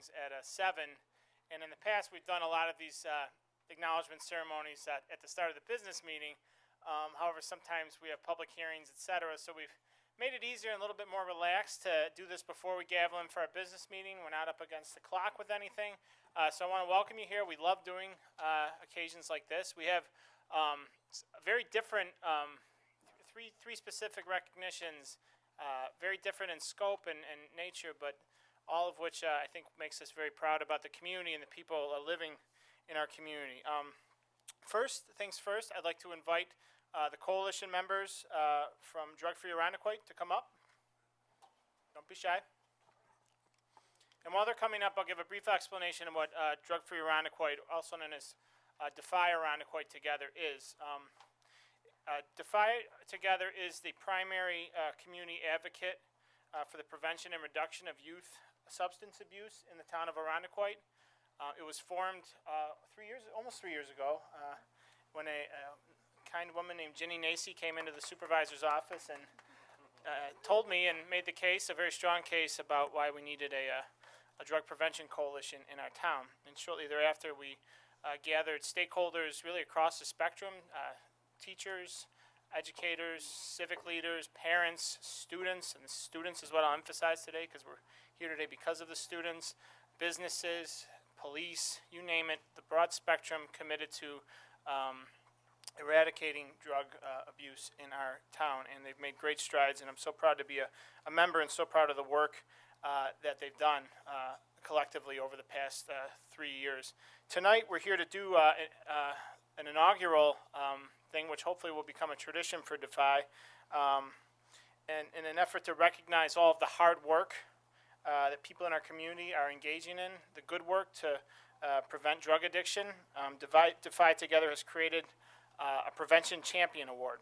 meetings at 7. And in the past, we've done a lot of these acknowledgement ceremonies at the start of the business meeting. However, sometimes we have public hearings, etc. So we've made it easier and a little bit more relaxed to do this before we gavel in for our business meeting. We're not up against the clock with anything. So I want to welcome you here. We love doing occasions like this. We have very different, three specific recognitions, very different in scope and nature, but all of which I think makes us very proud about the community and the people living in our community. First things first, I'd like to invite the coalition members from Drug Free Irondequoit to come up. Don't be shy. And while they're coming up, I'll give a brief explanation of what Drug Free Irondequoit, also known as Defy Irondequoit Together, is. Defy Together is the primary community advocate for the prevention and reduction of youth substance abuse in the town of Irondequoit. It was formed almost 3 years ago, when a kind woman named Ginny Nacy came into the supervisor's office and told me and made the case, a very strong case, about why we needed a drug prevention coalition in our town. And shortly thereafter, we gathered stakeholders really across the spectrum, teachers, educators, civic leaders, parents, students, and students is what I'll emphasize today because we're here today because of the students, businesses, police, you name it, the broad spectrum committed to eradicating drug abuse in our town, and they've made great strides, and I'm so proud to be a member and so proud of the work that they've done collectively over the past 3 years. Tonight we're here to do an inaugural thing, which hopefully will become a tradition for Defy, and in an effort to recognize all of the hard work that people in our community are engaging in, the good work to prevent drug addiction. Defy Together has created a Prevention Champion Award.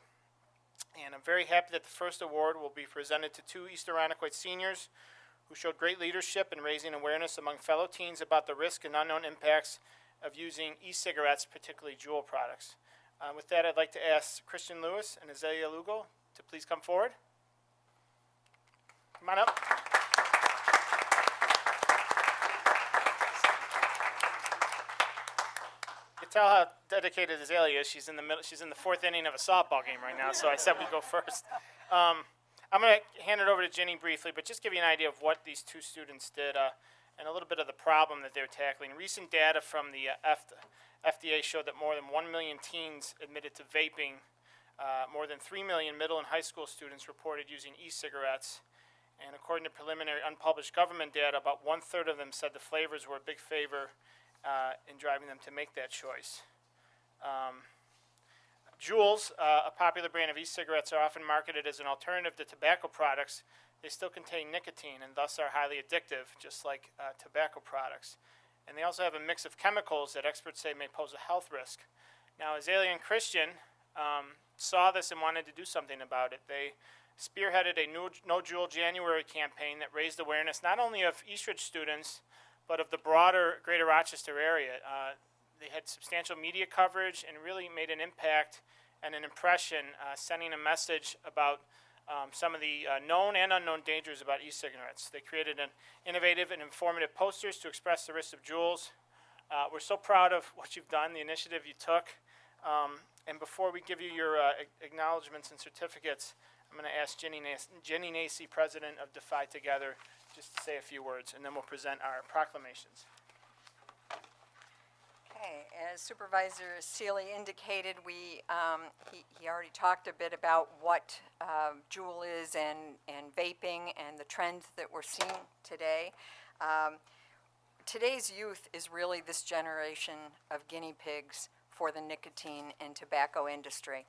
And I'm very happy that the first award will be presented to 2 East Irondequoit seniors who showed great leadership in raising awareness among fellow teens about the risk and unknown impacts of using e-cigarettes, particularly Juul products. With that, I'd like to ask Christian Lewis and Azalea Lugo to please come forward. Come on up. You tell how dedicated Azalea is. She's in the middle. She's in the 4th inning of a softball game right now. So I said we go first. I'm going to hand it over to Ginny briefly, but just give you an idea of what these 2 students did and a little bit of the problem that they're tackling. Recent data from the FDA showed that more than 1 million teens admitted to vaping. More than 3 million middle and high school students reported using e-cigarettes. And according to preliminary unpublished government data, about 1/3 of them said the flavors were a big favor in driving them to make that choice. Juuls, a popular brand of e-cigarettes, are often marketed as an alternative to tobacco products. They still contain nicotine and thus are highly addictive, just like tobacco products. And they also have a mix of chemicals that experts say may pose a health risk. Now, Azalea and Christian saw this and wanted to do something about it. They spearheaded a No Juul January campaign that raised awareness not only of Eastridge students, but of the broader Greater Rochester area. They had substantial media coverage and really made an impact and an impression, sending a message about some of the known and unknown dangers about e-cigarettes. They created an innovative and informative posters to express the risks of Juuls. We're so proud of what you've done, the initiative you took. And before we give you your acknowledgments and certificates, I'm going to ask Ginny Nacy, president of Defy Together, just to say a few words, and then we'll present our proclamations. Okay, as Supervisor Seeley indicated, he already talked a bit about what Juul is and vaping and the trends that we're seeing today. Today's youth is really this generation of guinea pigs for the nicotine and tobacco industry.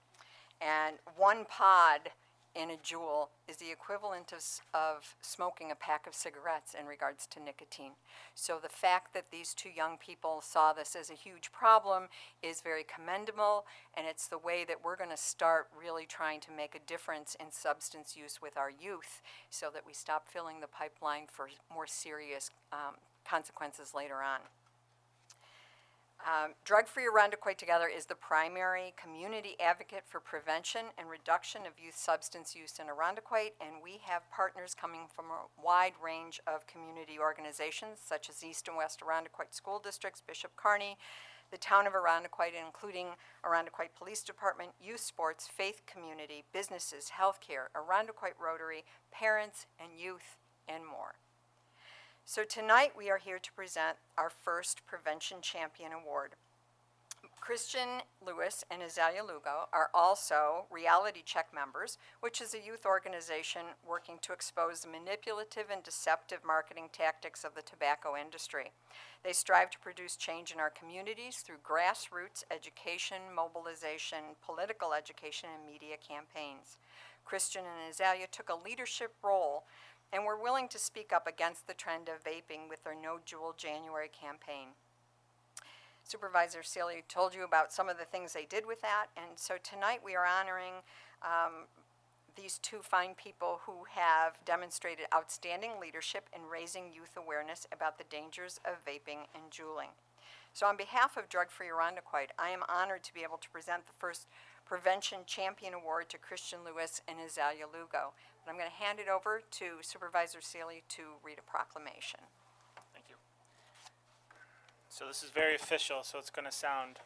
And 1 pod in a Juul is the equivalent of smoking a pack of cigarettes in regards to nicotine. So the fact that these 2 young people saw this as a huge problem is very commendable, and it's the way that we're going to start really trying to make a difference in substance use with our youth so that we stop filling the pipeline for more serious consequences later on. Drug-Free Arundecoit Together is the primary community advocate for prevention and reduction of youth substance use in Arundecoit, and we have partners coming from a wide range of community organizations, such as East and West Arundecoit School Districts, Bishop Kearney, the town of Arundecoit, including Arundecoit Police Department, youth sports, faith community, businesses, healthcare, Arundecoit Rotary, parents and youth, and more. So tonight we are here to present our first Prevention Champion Award. Christian Lewis and Azalea Lugo are also Reality Check members, which is a youth organization working to expose the manipulative and deceptive marketing tactics of the tobacco industry. They strive to produce change in our communities through grassroots education, mobilization, political education, and media campaigns. Christian and Azalea took a leadership role and were willing to speak up against the trend of vaping with their No Juul January campaign. Supervisor Sealy told you about some of the things they did with that, and so tonight we are honoring these two fine people who have demonstrated outstanding leadership in raising youth awareness about the dangers of vaping and juuling. So on behalf of Drug-Free Arundecoit, I am honored to be able to present the first Prevention Champion Award to Christian Lewis and Azalea Lugo. But I'm going to hand it over to Supervisor Sealy to read a proclamation. Thank you. So this is very official, so it's going to sound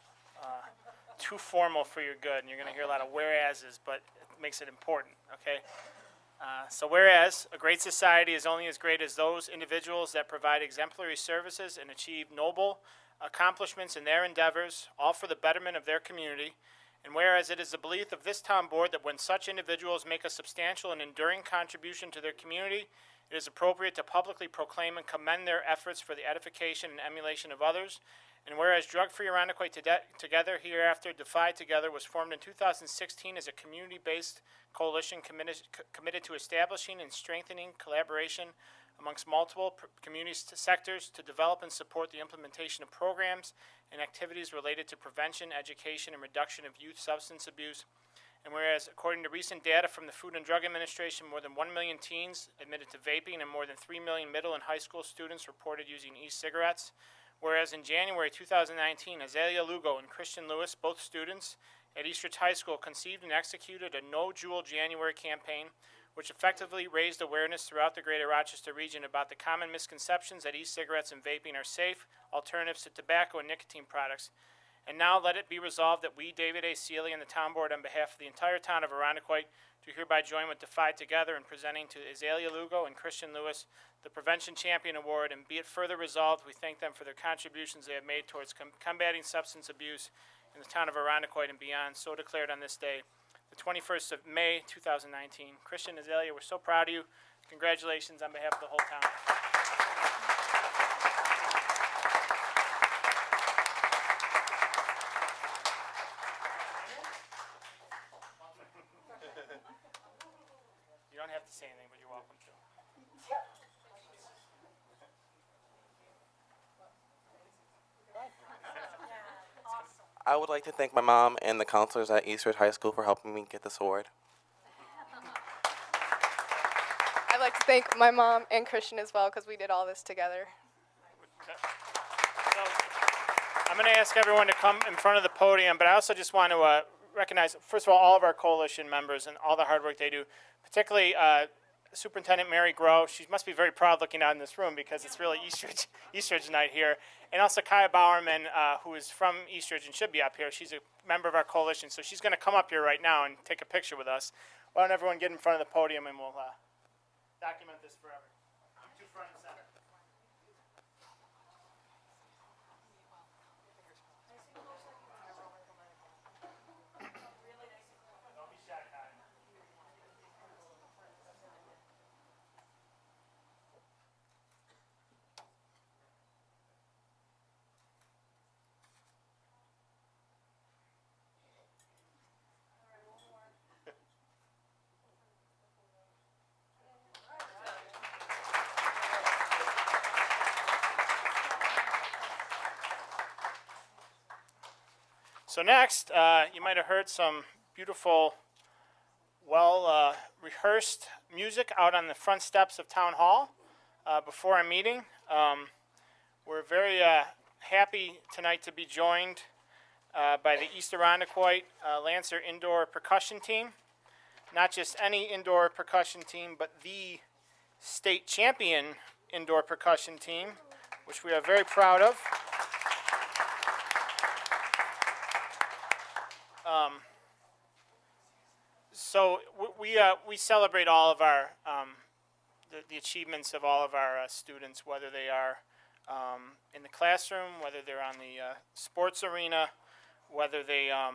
too formal for your good, and you're going to hear a lot of whereases, but it makes it important, okay? So whereas a great society is only as great as those individuals that provide exemplary services and achieve noble accomplishments in their endeavors, all for the betterment of their community. And whereas it is the belief of this town board that when such individuals make a substantial and enduring contribution to their community, it is appropriate to publicly proclaim and commend their efforts for the edification and emulation of others. And whereas Drug-Free Arundecoit Together, hereafter Defy Together, was formed in 2016 as a community-based coalition committed to establishing and strengthening collaboration amongst multiple community sectors to develop and support the implementation of programs and activities related to prevention, education, and reduction of youth substance abuse. And whereas, according to recent data from the Food and Drug Administration, more than 1 million teens admitted to vaping and more than 3 million middle and high school students reported using e-cigarettes. Whereas in January 2019, Azalea Lugo and Christian Lewis, both students at Eastridge High School, conceived and executed a No Juul January campaign, which effectively raised awareness throughout the greater Rochester region about the common misconceptions that e-cigarettes and vaping are safe alternatives to tobacco and nicotine products. And now let it be resolved that we, David A. Sealy, and the town board, on behalf of the entire town of Arundecoit, do hereby join with Defy Together in presenting to Azalea Lugo and Christian Lewis the Prevention Champion Award, and be it further resolved, we thank them for their contributions they have made towards combating substance abuse in the town of Arundecoit and beyond, so declared on this day, the 21st of May, 2019. Christian, Azalea, we're so proud of you. Congratulations on behalf of the whole town. You don't have to say anything, but you're welcome to. I would like to thank my mom and the counselors at Eastridge High School for helping me get this award. I'd like to thank my mom and Christian as well because we did all this together. So, I'm going to ask everyone to come in front of the podium, but I also just want to recognize, first of all of our coalition members and all the hard work they do, particularly Superintendent Mary Groh. She must be very proud looking out in this room because it's really Eastridge night here. And also Kaya Bowerman, who is from Eastridge and should be up here. She's a member of our coalition, so she's going to come up here right now and take a picture with us. Why don't everyone get in front of the podium and we'll document this forever. You two front and center. Don't be shy, Kaya. So next, you might have heard some beautiful, rehearsed music out on the front steps of Town Hall before our meeting. We're very happy tonight to be joined by the East Irondequoit Lancer Indoor Percussion Team. Not just any indoor percussion team, but the state champion indoor percussion team, which we are very proud of. So we celebrate all of our the achievements of all of our students, whether they are in the classroom, whether they're on the sports arena, whether they are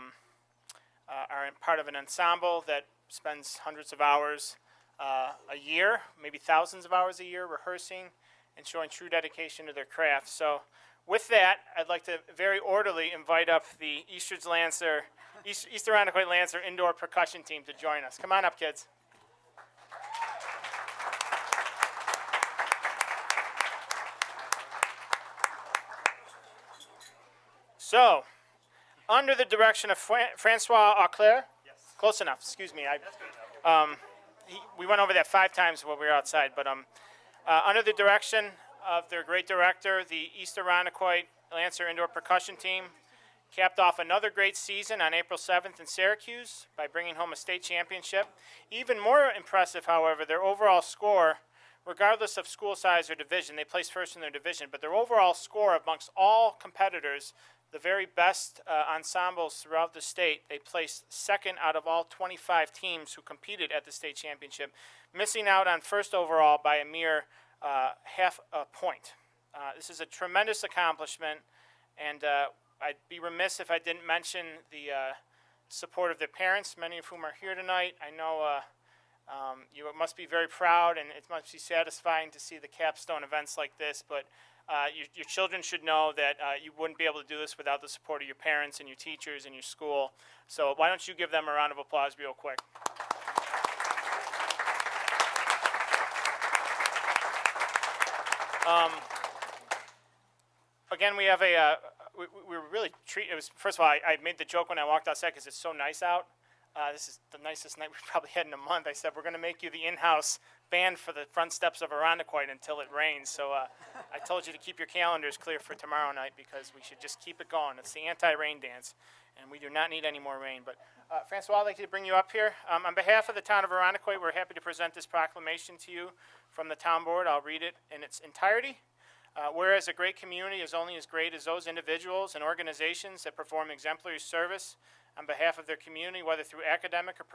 part of an ensemble that spends hundreds of hours a year, maybe thousands of hours a year rehearsing and showing true dedication to their craft. So with that, I'd like to very orderly invite up the East Irondequoit Lancer Indoor Percussion Team to join us. Come on up, kids. So, under the direction of Francois Auclair, close enough, excuse me. We went over that 5 times while we were outside, but under the direction of their great director, the East Irondequoit Lancer Indoor Percussion Team capped off another great season on April 7th in Syracuse by bringing home a state championship. Even more impressive, however, their overall score, regardless of school size or division, they placed first in their division, but their overall score amongst all competitors, the very best ensembles throughout the state, they placed second out of all 25 teams who competed at the state championship, missing out on first overall by a mere half a point. This is a tremendous accomplishment, and I'd be remiss if I didn't mention the support of their parents, many of whom are here tonight. I know you must be very proud, and it must be satisfying to see the capstone events like this, but your children should know that you wouldn't be able to do this without the support of your parents and your teachers and your school. So why don't you give them a round of applause real quick. Again, we have we were really it was, first of all, I made the joke when I walked outside because it's so nice out. This is the nicest night we've probably had in a month. I said, we're going to make you the in-house band for the front steps of Irondequoit until it rains. So I told you to keep your calendars clear for tomorrow night because we should just keep it going. It's the anti-rain dance, and we do not need any more rain. But Francois, I'd like to bring you up here. On behalf of the town of Irondequoit, we're happy to present this proclamation to you from the town board. I'll read it in its entirety. Whereas a great community is only as great as those individuals and organizations that perform exemplary service on behalf of their community, whether through academic or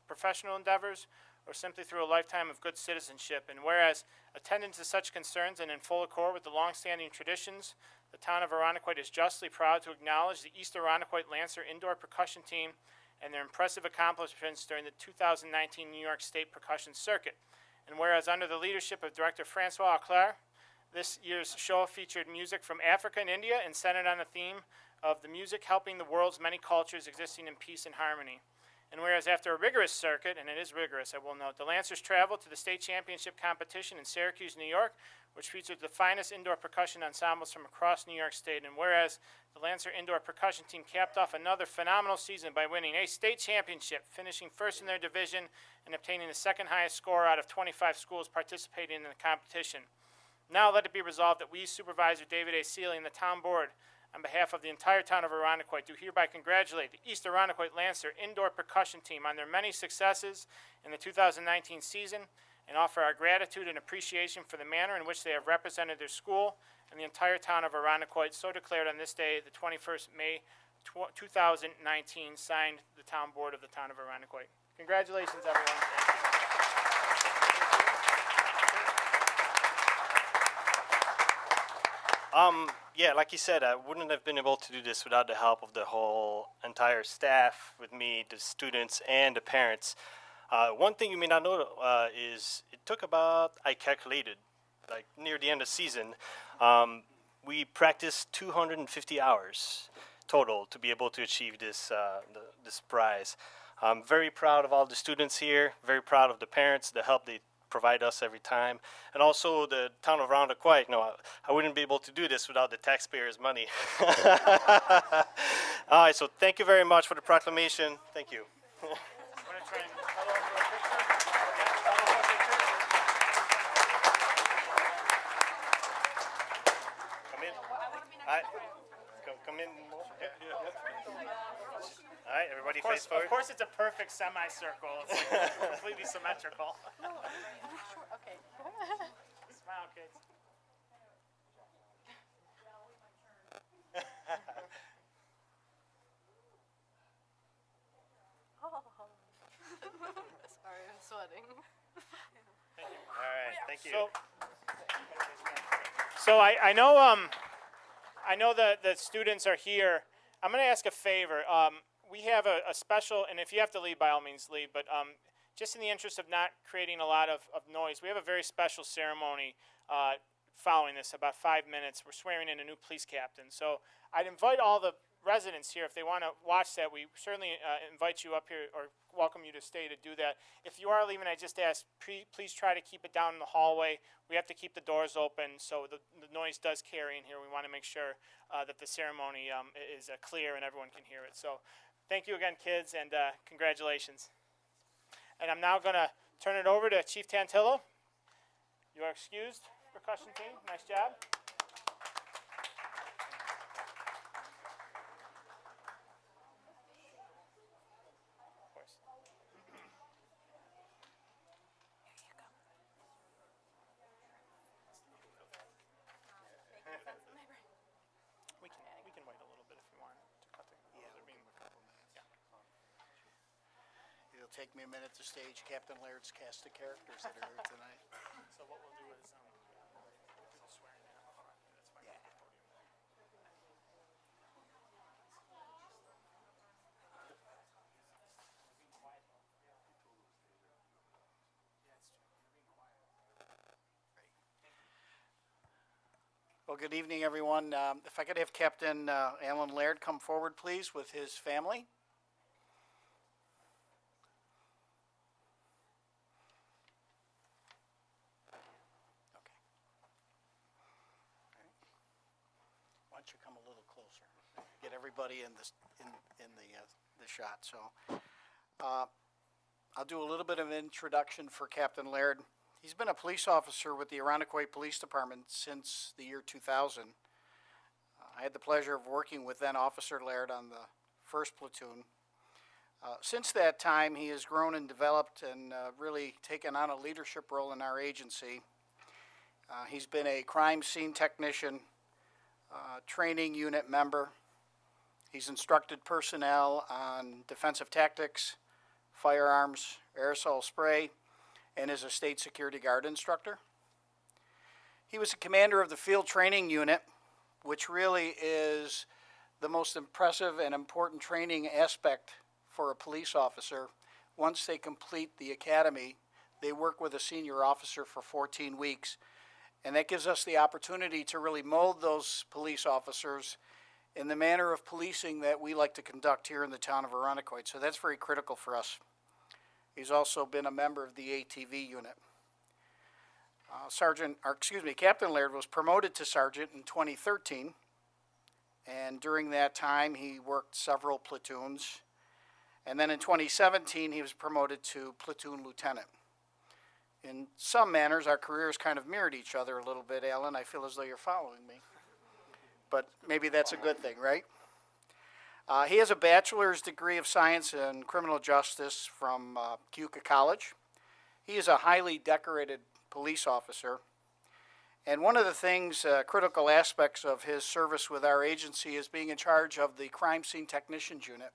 professional endeavors, or simply through a lifetime of good citizenship. And whereas, attendant to such concerns and in full accord with the long-standing traditions, the town of Irondequoit is justly proud to acknowledge the East Irondequoit Lancer Indoor Percussion Team and their impressive accomplishments during the 2019 New York State Percussion Circuit. And whereas, under the leadership of Director Francois Auclair, this year's show featured music from Africa and India and centered on the theme of the music helping the world's many cultures existing in peace and harmony. And whereas after a rigorous circuit, and it is rigorous, I will note, the Lancers traveled to the state championship competition in Syracuse, New York, which featured the finest indoor percussion ensembles from across New York State. And whereas the Lancer Indoor Percussion Team capped off another phenomenal season by winning a state championship, finishing first in their division and obtaining the second highest score out of 25 schools participating in the competition. Now let it be resolved that we, Supervisor David A. Seeley, and the town board, on behalf of the entire town of Irondequoit, do hereby congratulate the East Irondequoit Lancer Indoor Percussion Team on their many successes in the 2019 season and offer our gratitude and appreciation for the manner in which they have represented their school and the entire town of Irondequoit, so declared on this day, the 21st May 2019, signed the town board of the town of Irondequoit. Congratulations, everyone. Yeah, like you said, I wouldn't have been able to do this without the help of the whole entire staff with me, the students, and the parents. One thing you may not know is it took about, I calculated, like near the end of the season, we practiced 250 hours total to be able to achieve this, this prize. I'm very proud of all the students here, very proud of the parents, the help they provide us every time, and also the town of Irondequoit. No, I wouldn't be able to do this without the taxpayers' money. All right, so thank you very much for the proclamation. Thank you. Come in. All right. All right, everybody Of course, face forward. of course, it's a perfect semicircle. It's like completely symmetrical. Okay. Smile, kids. Sorry, I'm sweating. All right, thank you. So I know the students are here. I'm going to ask a favor. We have a special, and if you have to leave, by all means leave. But just in the interest of not creating a lot of noise, we have a very special ceremony following this. About 5 minutes, we're swearing in a new police captain. So I'd invite all the residents here, if they want to watch that, we certainly invite you up here or welcome you to stay to do that. If you are leaving, I just ask, please try to keep it down in the hallway. We have to keep the doors open, so the noise does carry in here. We want to make sure that the ceremony is clear and everyone can hear it. So thank you again, kids, and congratulations. And I'm now going to turn it over to Chief Tantillo. You are excused, percussion team. Nice job. We can wait a little bit if you want to cut the. Yeah, we'll give him a couple minutes. It'll take me a minute to stage Captain Laird's cast of characters that are here tonight. So what we'll do is we'll do the swearing in up front. That's fine. Yeah. Well, good evening, everyone. If I could have Captain Alan Laird come forward, please, with his family. Okay. All right. Why don't you come a little closer? Get everybody in this in the shot. So, I'll do a little bit of an introduction for Captain Laird. He's been a police officer with the Irondequoit Police Department since the year 2000. I had the pleasure of working with then Officer Laird on the first platoon. Since that time, he has grown and developed and really taken on a leadership role in our agency. He's been a crime scene technician, training unit member. He's instructed personnel on defensive tactics, firearms, aerosol spray, and is a state security guard instructor. He was a commander of the field training unit, which really is the most impressive and important training aspect for a police officer. Once they complete the academy, they work with a senior officer for 14 weeks, and that gives us the opportunity to really mold those police officers in the manner of policing that we like to conduct here in the town of Irondequoit. So that's very critical for us. He's also been a member of the ATV unit. Captain Laird was promoted to sergeant in 2013, and during that time he worked several platoons. And then in 2017 he was promoted to platoon lieutenant. In some manners, our careers kind of mirrored each other a little bit, Alan. I feel as though you're following me. But maybe that's a good thing, right? He has a bachelor's degree of science in criminal justice from Keuka College. He is a highly decorated police officer. And one of the things, critical aspects of his service with our agency is being in charge of the crime scene technicians unit.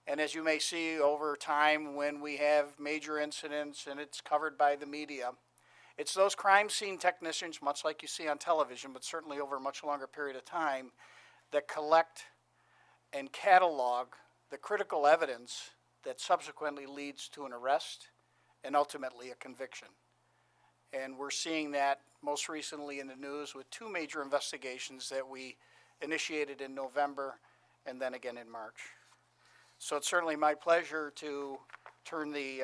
And as you may see over time when we have major incidents and it's covered by the media, it's those crime scene technicians, much like you see on television, but certainly over a much longer period of time, that collect and catalog the critical evidence that subsequently leads to an arrest and ultimately a conviction. And we're seeing that most recently in the news with two major investigations that we initiated in November and then again in March. So it's certainly my pleasure to turn the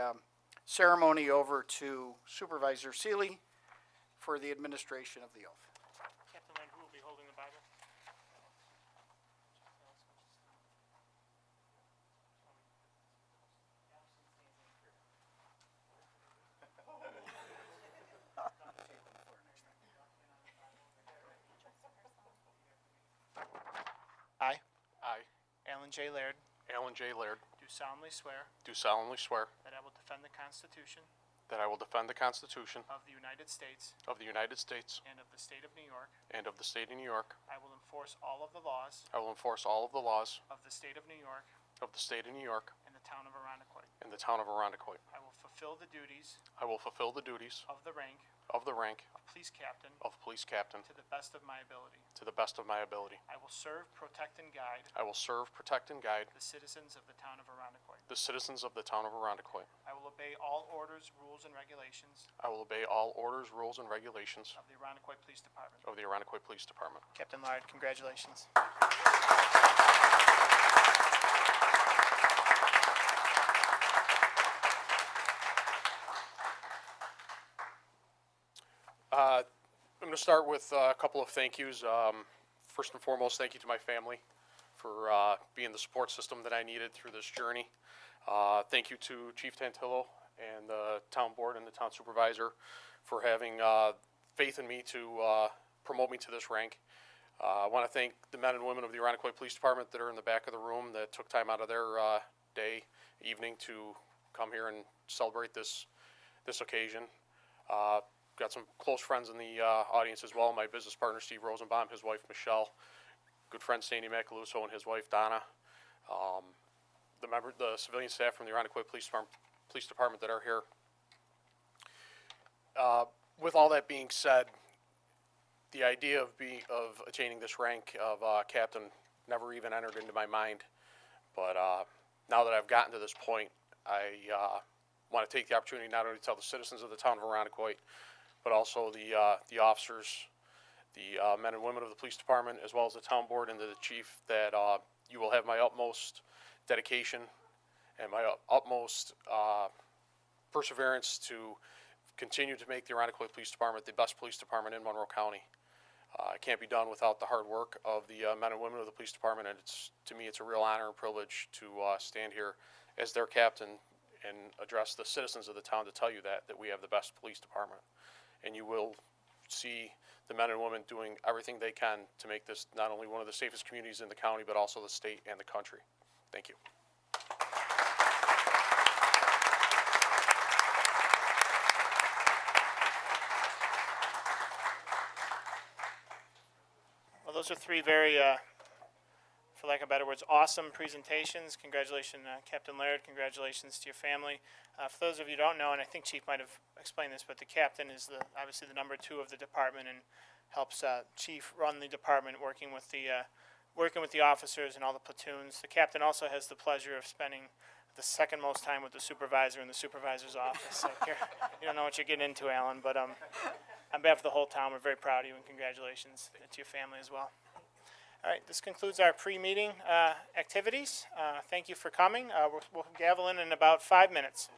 ceremony over to Supervisor Seeley for the administration of the oath. Captain Laird, who will be holding the Bible? I, Alan J. Laird, Alan J. Laird, do solemnly swear do solemnly swear that I will defend the Constitution that I will defend the Constitution of the United States of the United States and of the state of New York. and of the state of New York. I will enforce all of the laws I will enforce all of the laws of the state of New York of the state of New York and the town of Arundecoit. and the town of Arundecoit. I will fulfill the duties I will fulfill the duties of the rank of the rank of police captain of police captain to the best of my ability. to the best of my ability. I will serve, protect, and guide I will serve, protect, and guide the citizens of the town of Arundecoit. the citizens of the town of Arundecoit. I will obey all orders, rules, and regulations I will obey all orders, rules, and regulations of the Arundecoit Police Department. of the Arundecoit Police Department. Captain Lard, congratulations. I'm going to start with a couple of thank yous. First and foremost, thank you to my family for being the support system that I needed through this journey. Thank you to Chief Tantillo and the town board and the town supervisor for having faith in me to promote me to this rank. I want to thank the men and women of the Arundecoit Police Department that are in the back of the room that took time out of their day, evening to come here and celebrate this occasion. Got some close friends in the audience as well. My business partner, Steve Rosenbaum, his wife, Michelle. Good friend, Sandy Macaluso, and his wife, Donna. The civilian staff from the Arundecoit Police Department that are here. With all that being said, the idea of attaining this rank of captain never even entered into my mind. But now that I've gotten to this point, I want to take the opportunity not only to tell the citizens of the town of Arundecoit, but also the officers, the men and women of the police department, as well as the town board and the chief, that you will have my utmost dedication and my utmost perseverance to continue to make the Arundecoit Police Department the best police department in Monroe County. It can't be done without the hard work of the men and women of the police department, and to me it's a real honor and privilege to stand here as their captain and address the citizens of the town to tell you that we have the best police department. And you will see the men and women doing everything they can to make this not only one of the safest communities in the county, but also the state and the country. Thank you. Well, those are three very, for lack of better words, awesome presentations. Congratulations, Captain Laird. Congratulations to your family. For those of you who don't know, and I think Chief might have explained this, but the captain is obviously the number 2 of the department and helps Chief run the department, working with the officers and all the platoons. The captain also has the pleasure of spending the second most time with the supervisor in the supervisor's office. So you don't know what you're getting into, Alan, but on behalf of the whole town, we're very proud of you, and congratulations to your family as well. All right, this concludes our pre-meeting activities. Thank you for coming. We'll gavel in about 5 minutes.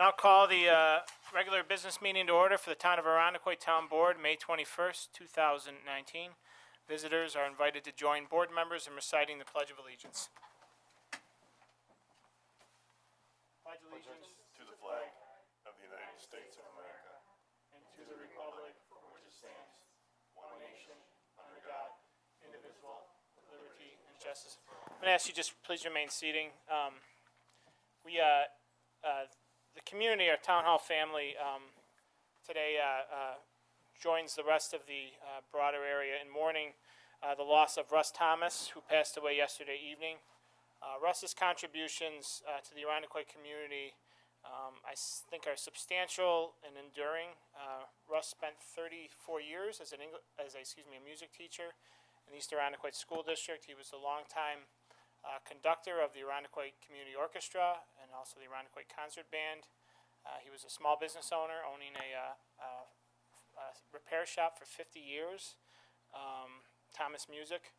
Now call the regular business meeting to order for the Town of Arundecoy Town Board, May 21st, 2019. Visitors are invited to join board members in reciting the Pledge of Allegiance. Pledge allegiance To the flag of the United States of America, and to the republic for which it stands, one nation, under God, indivisible, with liberty and justice. I'm going to ask you just please remain seating. The community, our town hall family, today joins the rest of the broader area in mourning the loss of Russ Thomas, who passed away yesterday evening. Russ's contributions to the Arundecoy community, think, are substantial and enduring. Russ spent 34 years as a music teacher in the East Arundecoy School District. He was a longtime conductor of the Arundecoy Community Orchestra and also the Arundecoy Concert Band. He was a small business owner, owning a repair shop for 50 years, Thomas Music.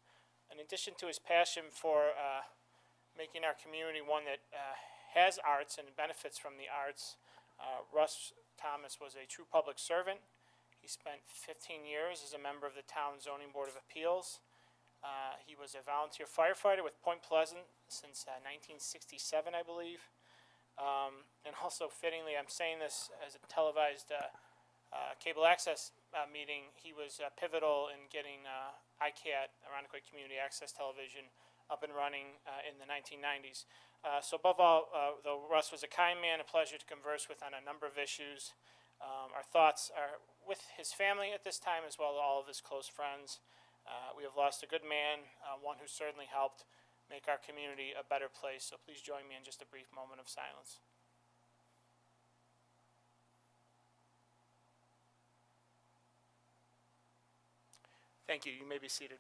In addition to his passion for making our community one that has arts and benefits from the arts, Russ Thomas was a true public servant. He spent 15 years as a member of the town zoning board of appeals. He was a volunteer firefighter with Point Pleasant since 1967, I believe. And also fittingly, I'm saying this as a televised cable access meeting, he was pivotal in getting ICAT, Arundecoy Community Access Television, up and running in the 1990s. So above all, though Russ was a kind man, a pleasure to converse with on a number of issues. Our thoughts are with his family at this time, as well as all of his close friends. We have lost a good man, one who certainly helped make our community a better place. So please join me in just a brief moment of silence. Thank you. You may be seated.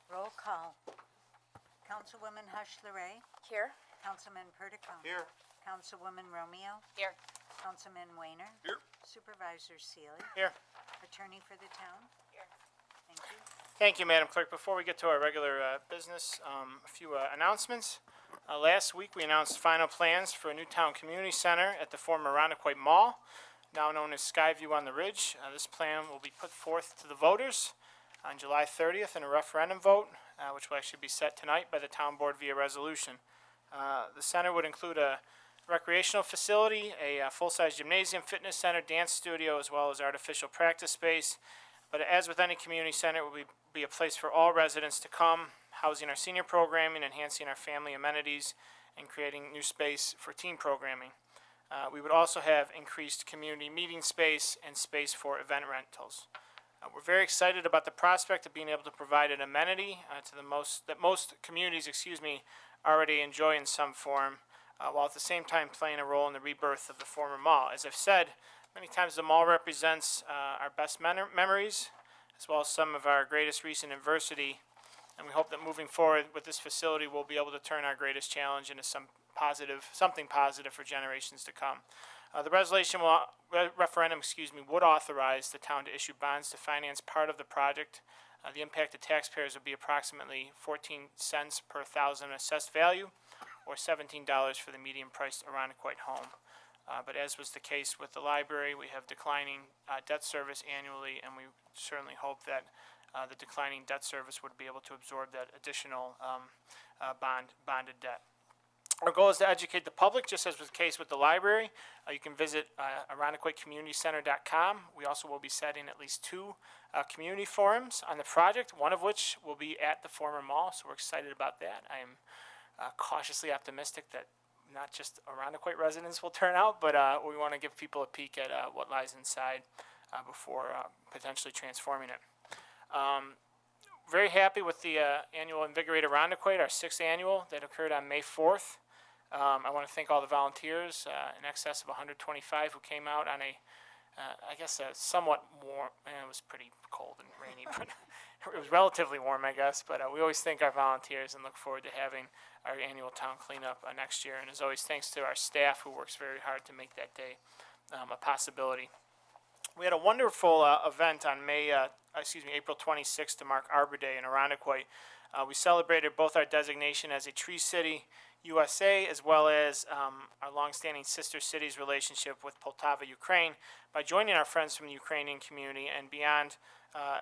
Roll call. Councilwoman Hush LeRae. Here. Councilman Perticone. Here. Councilwoman Romeo. Here. Councilman Weiner. Here. Supervisor Sealy. Here. Attorney for the town. Here. Thank you. Thank you, Madam Clerk. Before we get to our regular business, a few announcements. Last week, we announced final plans for a new town community center at the former Arundecoy Mall, now known as Skyview on the Ridge. This plan will be put forth to the voters on July 30th in a referendum vote, which will actually be set tonight by the town board via resolution. The center would include a recreational facility, a full-size gymnasium, fitness center, dance studio, as well as artificial practice space. But as with any community center, it will be a place for all residents to come, housing our senior programming, enhancing our family amenities, and creating new space for teen programming. We would also have increased community meeting space and space for event rentals. We're very excited about the prospect of being able to provide an amenity that most communities, already enjoy in some form, while at the same time playing a role in the rebirth of the former mall. As I've said, many times the mall represents our best memories, as well as some of our greatest recent adversity, and we hope that moving forward with this facility, we'll be able to turn our greatest challenge into something positive for generations to come. The referendum would authorize the town to issue bonds to finance part of the project. The impact to taxpayers would be approximately 14 cents per thousand assessed value, or $17 for the medium-priced Arundecoy home. But as was the case with the library, we have declining debt service annually, and we certainly hope that the declining debt service would be able to absorb that additional bonded debt. Our goal is to educate the public, just as was the case with the library. You can visit ArundecoyCommunityCenter.com. We also will be setting at least 2 community forums on the project, one of which will be at the former mall, so we're excited about that. I am cautiously optimistic that not just Arundecoy residents will turn out, but we want to give people a peek at what lies inside before potentially transforming it. Very happy with the annual Invigorate Arundecoy, our 6th annual that occurred on May 4th. I want to thank all the volunteers, in excess of 125, who came out on a somewhat warm, it was pretty cold and rainy, but it was relatively warm, I guess. But we always thank our volunteers and look forward to having our annual town cleanup next year. And as always, thanks to our staff who works very hard to make that day a possibility. We had a wonderful event on April 26th to mark Arbor Day in Arundecoy. We celebrated both our designation as a Tree City USA as well as our longstanding sister cities relationship with Poltava, Ukraine, by joining our friends from the Ukrainian community and beyond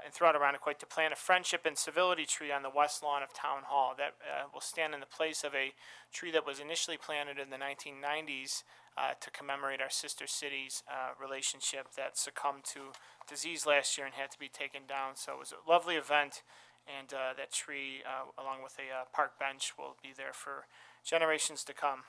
and throughout Arundequoit to plant a friendship and civility tree on the west lawn of Town Hall that will stand in the place of a tree that was initially planted in the 1990s to commemorate our sister cities relationship that succumbed to disease last year and had to be taken down. So it was a lovely event, and that tree, along with a park bench, will be there for generations to come.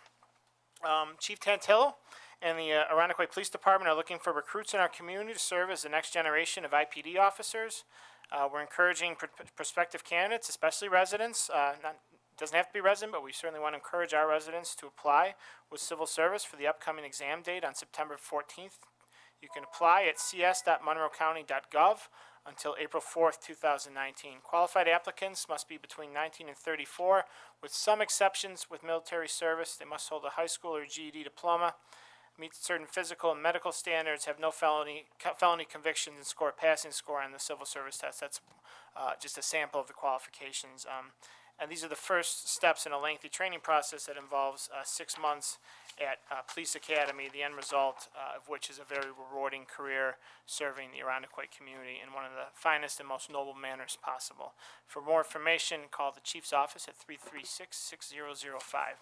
Chief Tantillo and the Arundequoit Police Department are looking for recruits in our community to serve as the next generation of IPD officers. We're encouraging prospective candidates, especially residents. Doesn't have to be resident, but we certainly want to encourage our residents to apply with civil service for the upcoming exam date on September 14th. You can apply at cs.monroecounty.gov until April 4th, 2019. Qualified applicants must be between 19 and 34, with some exceptions with military service. They must hold a high school or GED diploma, meet certain physical and medical standards, have no felony convictions, and score a passing score on the civil service test. That's just a sample of the qualifications. And these are the first steps in a lengthy training process that involves 6 months at Police Academy, the end result of which is a very rewarding career serving the Arundequoit community in one of the finest and most noble manners possible. For more information, call the Chief's office at 336-6005.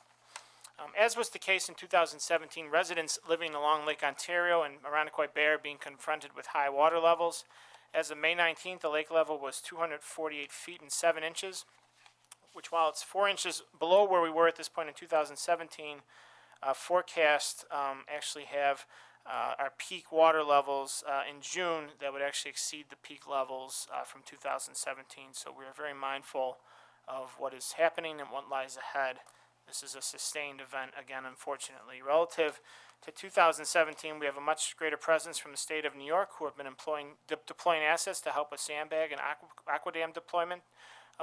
As was the case in 2017, residents living along Lake Ontario and Arundequoit Bay are being confronted with high water levels. As of May 19th, the lake level was 248 feet and 7 inches, which, while it's 4 inches below where we were at this point in 2017, forecasts actually have our peak water levels in June that would actually exceed the peak levels from 2017. So we are very mindful of what is happening and what lies ahead. This is a sustained event, again, unfortunately. Relative to 2017, we have a much greater presence from the state of New York, who have been deploying assets to help with sandbag and aquadam deployment.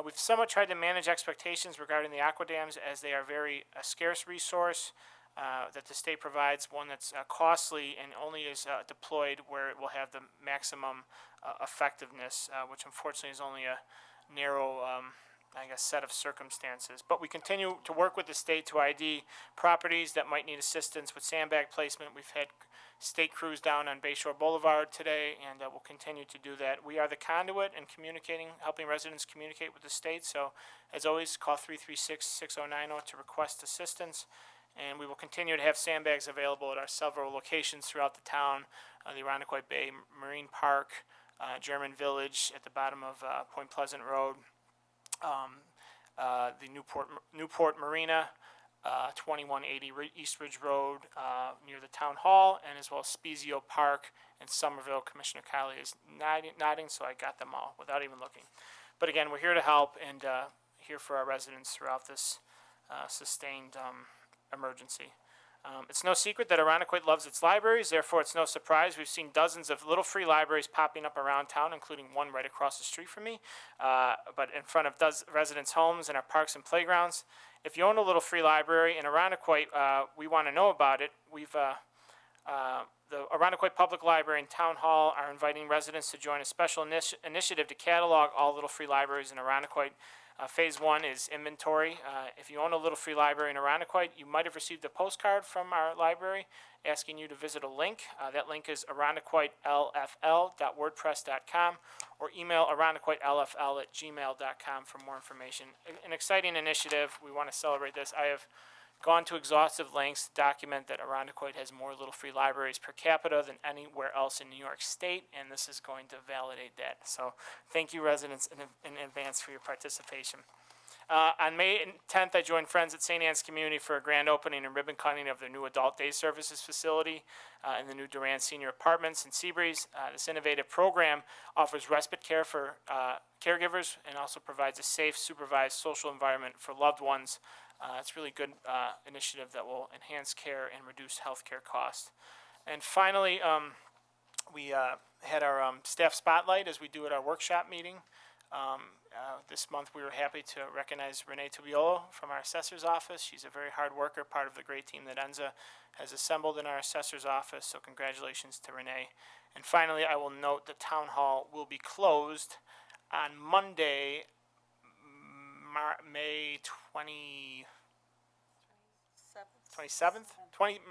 We've somewhat tried to manage expectations regarding the aquadams as they are very scarce resource that the state provides, one that's costly and only is deployed where it will have the maximum effectiveness, which unfortunately is only a narrow set of circumstances. But we continue to work with the state to ID properties that might need assistance with sandbag placement. We've had state crews down on Bayshore Boulevard today, and we'll continue to do that. We are the conduit in helping residents communicate with the state. So, as always, call 336-6090 to request assistance. And we will continue to have sandbags available at our several locations throughout the town, the Arundequoit Bay Marine Park, German Village at the bottom of Point Pleasant Road, the Newport Marina, 2180 East Ridge Road near the Town Hall, and as well as Spezio Park and Somerville. Commissioner Kiley is nodding, so I got them all without even looking. But again, we're here to help and here for our residents throughout this sustained emergency. It's no secret that Arundequoit loves its libraries, therefore it's no surprise we've seen dozens of little free libraries popping up around town, including one right across the street from me, but in front of residents' homes and our parks and playgrounds. If you own a little free library in Arundequoit, we want to know about it. The Arundequoit Public Library and Town Hall are inviting residents to join a special initiative to catalog all little free libraries in Arundequoit. Phase 1 is inventory. If you own a little free library in Arundequoit, you might have received a postcard from our library asking you to visit a link. That link is arundequoitlfl.wordpress.com or email arundequoitlfl@gmail.com for more information. An exciting initiative. We want to celebrate this. I have gone to exhaustive lengths to document that Arundequoit has more little free libraries per capita than anywhere else in New York State, and this is going to validate that. So thank you, residents, in advance for your participation. On May 10th, I joined friends at St. Anne's Community for a grand opening and ribbon cutting of their new adult day services facility in the new Durant Senior Apartments in Seabreeze. This innovative program offers respite care for caregivers and also provides a safe, supervised social environment for loved ones. It's a really good initiative that will enhance care and reduce healthcare costs. And finally, we had our staff spotlight as we do at our workshop meeting. This month we were happy to recognize Renee Tubiolo from our assessor's office. She's a very hard worker, part of the great team that Enza has assembled in our assessor's office, so congratulations to Renee. And finally, I will note the town hall will be closed on Monday, May 27th,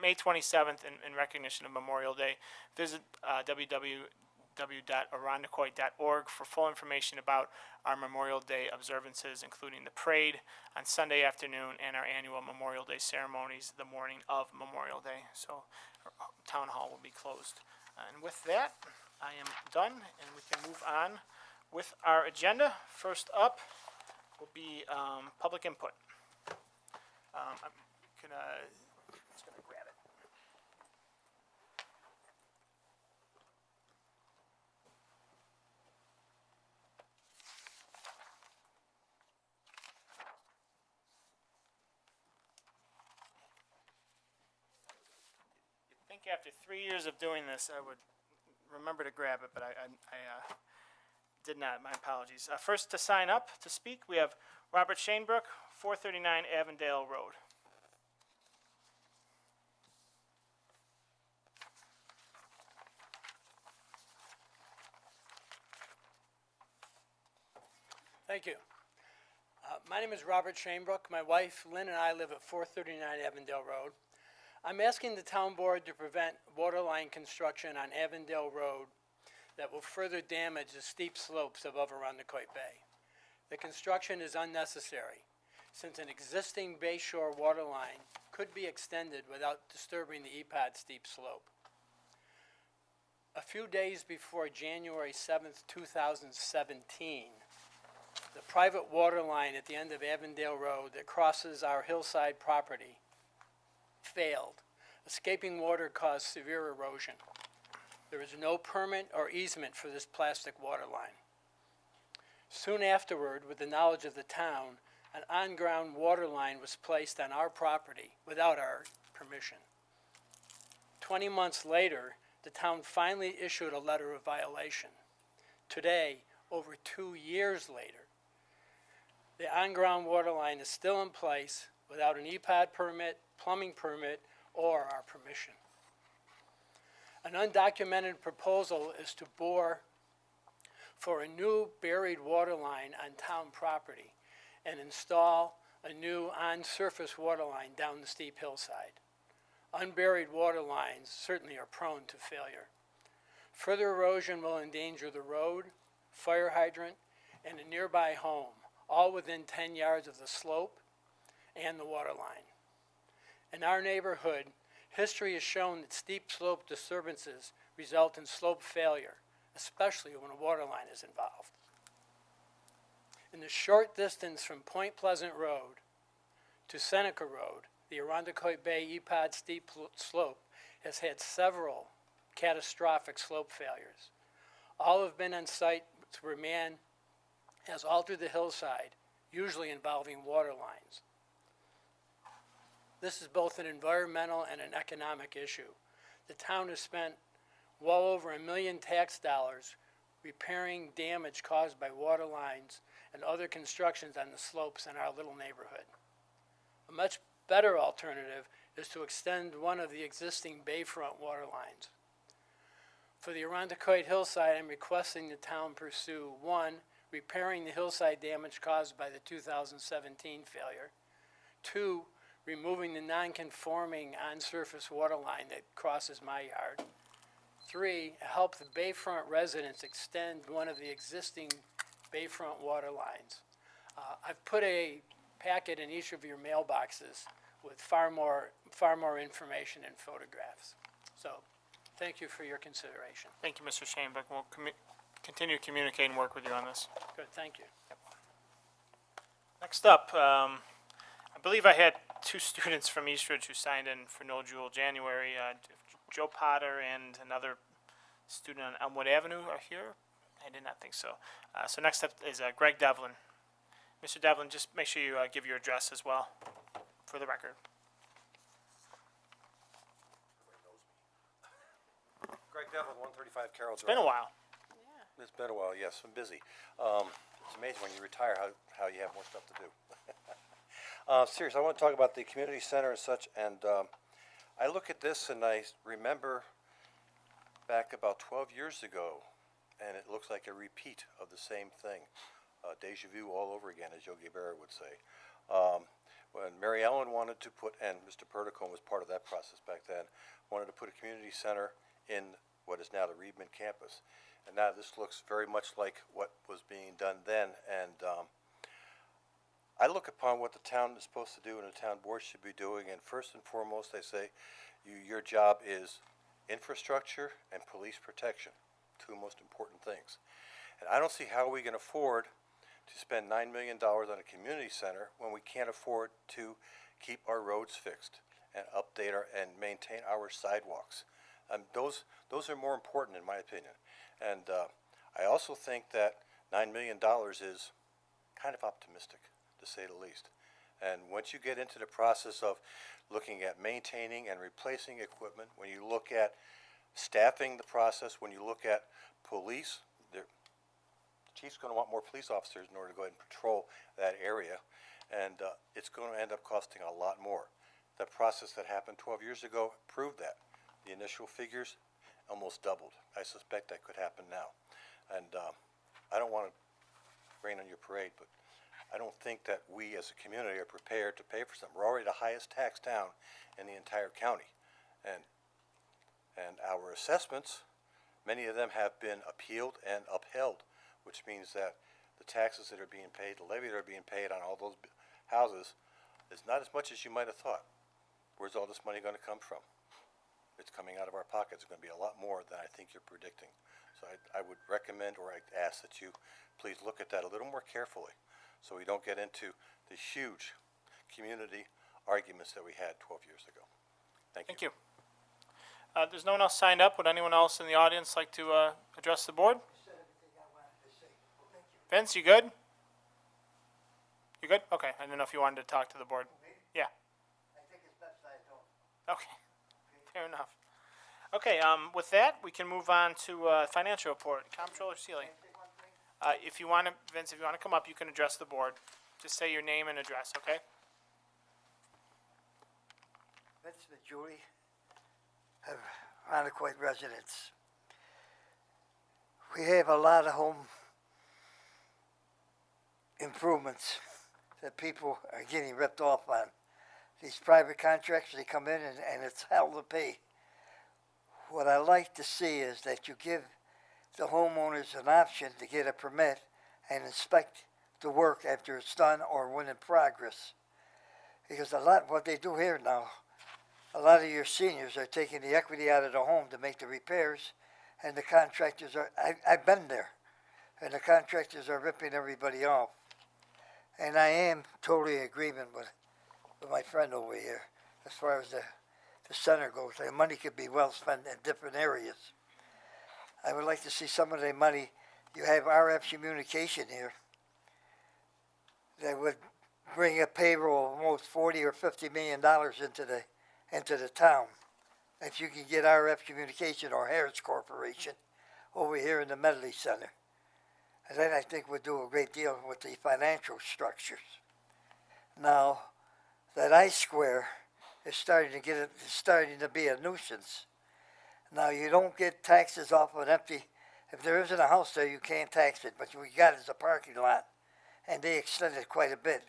May 27th in recognition of Memorial Day. Visit www.arondacoit.org for full information about our Memorial Day observances, including the parade on Sunday afternoon and our annual Memorial Day ceremonies the morning of Memorial Day. So our town hall will be closed. And with that, I am done, and we can move on with our agenda. First up will be public input. I'm just gonna grab it. You'd think after 3 years of doing this, I would remember to grab it, but I did not. My apologies. First to sign up to speak, we have Robert Shainbrook, 439 Avondale Road. Thank you. My name is Robert Shainbrook. My wife, Lynn, and I live at 439 Avondale Road. I'm asking the town board to prevent waterline construction on Avondale Road that will further damage the steep slopes above Arundecoit Bay. The construction is unnecessary, since an existing bayshore waterline could be extended without disturbing the EPAD steep slope. A few days before January 7th, 2017, the private water line at the end of Avondale Road that crosses our hillside property failed. Escaping water caused severe erosion. There is no permit or easement for this plastic water line. Soon afterward, with the knowledge of the town, an on-ground water line was placed on our property without our permission. 20 months later, the town finally issued a letter of violation. Today, over 2 years later, the on-ground water line is still in place without an EPAD permit, plumbing permit, or our permission. An undocumented proposal is to bore for a new buried water line on town property and install a new on-surface water line down the steep hillside. Unburied water lines certainly are prone to failure. Further erosion will endanger the road, fire hydrant, and a nearby home, all within 10 yards of the slope and the water line. In our neighborhood, history has shown that steep slope disturbances result in slope failure, especially when a water line is involved. In the short distance from Point Pleasant Road to Seneca Road, the Arundecoit Bay EPAD steep slope has had several catastrophic slope failures. All have been on site where man has altered the hillside, usually involving water lines. This is both an environmental and an economic issue. The town has spent well over $1 million tax dollars repairing damage caused by water lines and other constructions on the slopes in our little neighborhood. A much better alternative is to extend one of the existing bayfront water lines. For the Arundecoit hillside, I'm requesting the town pursue 1, repairing the hillside damage caused by the 2017 failure, 2, removing the non-conforming on-surface water line that crosses my yard, 3, help the bayfront residents extend one of the existing bayfront water lines. I've put a packet in each of your mailboxes with far more information and photographs. So, thank you for your consideration. Thank you, Mr. Shainbrook. We'll continue to communicate and work with you on this. Good, thank you. Next up, I believe I had 2 students from Eastridge who signed in for No Jewel January. Joe Potter and another student on Elmwood Avenue are here. I did not think so. So next up is Greg Devlin. Mr. Devlin, just make sure you give your address as well for the record. Greg Devlin, 135 Carroll's It's been a while. It's been a while, yes, I'm busy. It's amazing when you retire how you have more stuff to do. Seriously, I want to talk about the community center and such, and I look at this and I remember back about 12 years ago, and it looks like a repeat of the same thing. Deja vu all over again, as Yogi Berra would say. When Mary Ellen wanted to put, and Mr. Perticone was part of that process back then, wanted to put a community center in what is now the Reedman campus. And now this looks very much like what was being done then. And I look upon what the town is supposed to do and the town board should be doing. And first and foremost, they say your job is infrastructure and police protection, two most important things. And I don't see how we can afford to spend $9 million on a community center when we can't afford to keep our roads fixed and update and maintain our sidewalks. Those are more important in my opinion. And I also think that $9 million is kind of optimistic, to say the least. And once you get into the process of looking at maintaining and replacing equipment, when you look at staffing the process, when you look at police, the chief's going to want more police officers in order to go ahead and patrol that area, and it's going to end up costing a lot more. The process that happened 12 years ago proved that. The initial figures almost doubled. I suspect that could happen now. And I don't want to rain on your parade, but I don't think that we as a community are prepared to pay for something. We're already the highest tax town in the entire county. And our assessments, many of them have been appealed and upheld, which means that the taxes that are being paid, the levy that are being paid on all those houses is not as much as you might have thought. Where's all this money going to come from? It's coming out of our pockets. It's going to be a lot more than I think you're predicting. So I would recommend, or I'd ask that you please look at that a little more carefully so we don't get into the huge community arguments that we had 12 years ago. Thank you. Thank you. There's no one else signed up. Would anyone else in the audience like to address the board? Vince, you good? You good? Okay. I didn't know if you wanted to talk to the board. Yeah. I think it's best I don't. Okay. Fair enough. Okay. With that, we can move on to financial report. Comptroller Seeley. If you want to, Vince, if you want to come up, you can address the board. Just say your name and address. Okay. Vince Majuli of Rondequoit residents. We have a lot of home improvements that people are getting ripped off on. These private contractors, they come in and it's hell to pay. What I like to see is that you give the homeowners an option to get a permit and inspect the work after it's done or when in progress. Because what they do here now, a lot of your seniors are taking the equity out of the home to make the repairs, and the contractors are, I've been there, and the contractors are ripping everybody off. And I am totally in agreement with my friend over here as far as the center goes. The money could be well spent in different areas. I would like to see some of the money. You have RF Communication here that would bring a payroll of almost $40 or $50 million into the town. If you can get RF Communication or Harris Corporation over here in the Medley Center. And then I think we'll do a great deal with the financial structures. Now, that I-square is starting to be a nuisance. Now, you don't get taxes off of an empty, if there isn't a house there, you can't tax it, but what we got is a parking lot, and they extended quite a bit.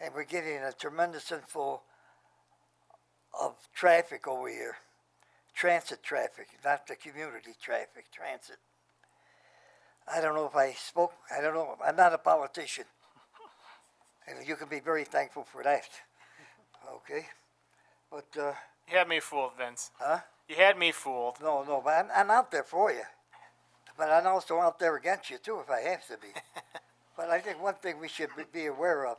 And we're getting a tremendous inflow of traffic over here. Transit traffic, not the community traffic, transit. I don't know if I spoke, I don't know, I'm not a politician. And you can be very thankful for that. Okay? But, You had me fooled, Vince. huh? You had me fooled. No, but I'm out there for you. But I'm also out there against you too if I have to be. But I think one thing we should be aware of,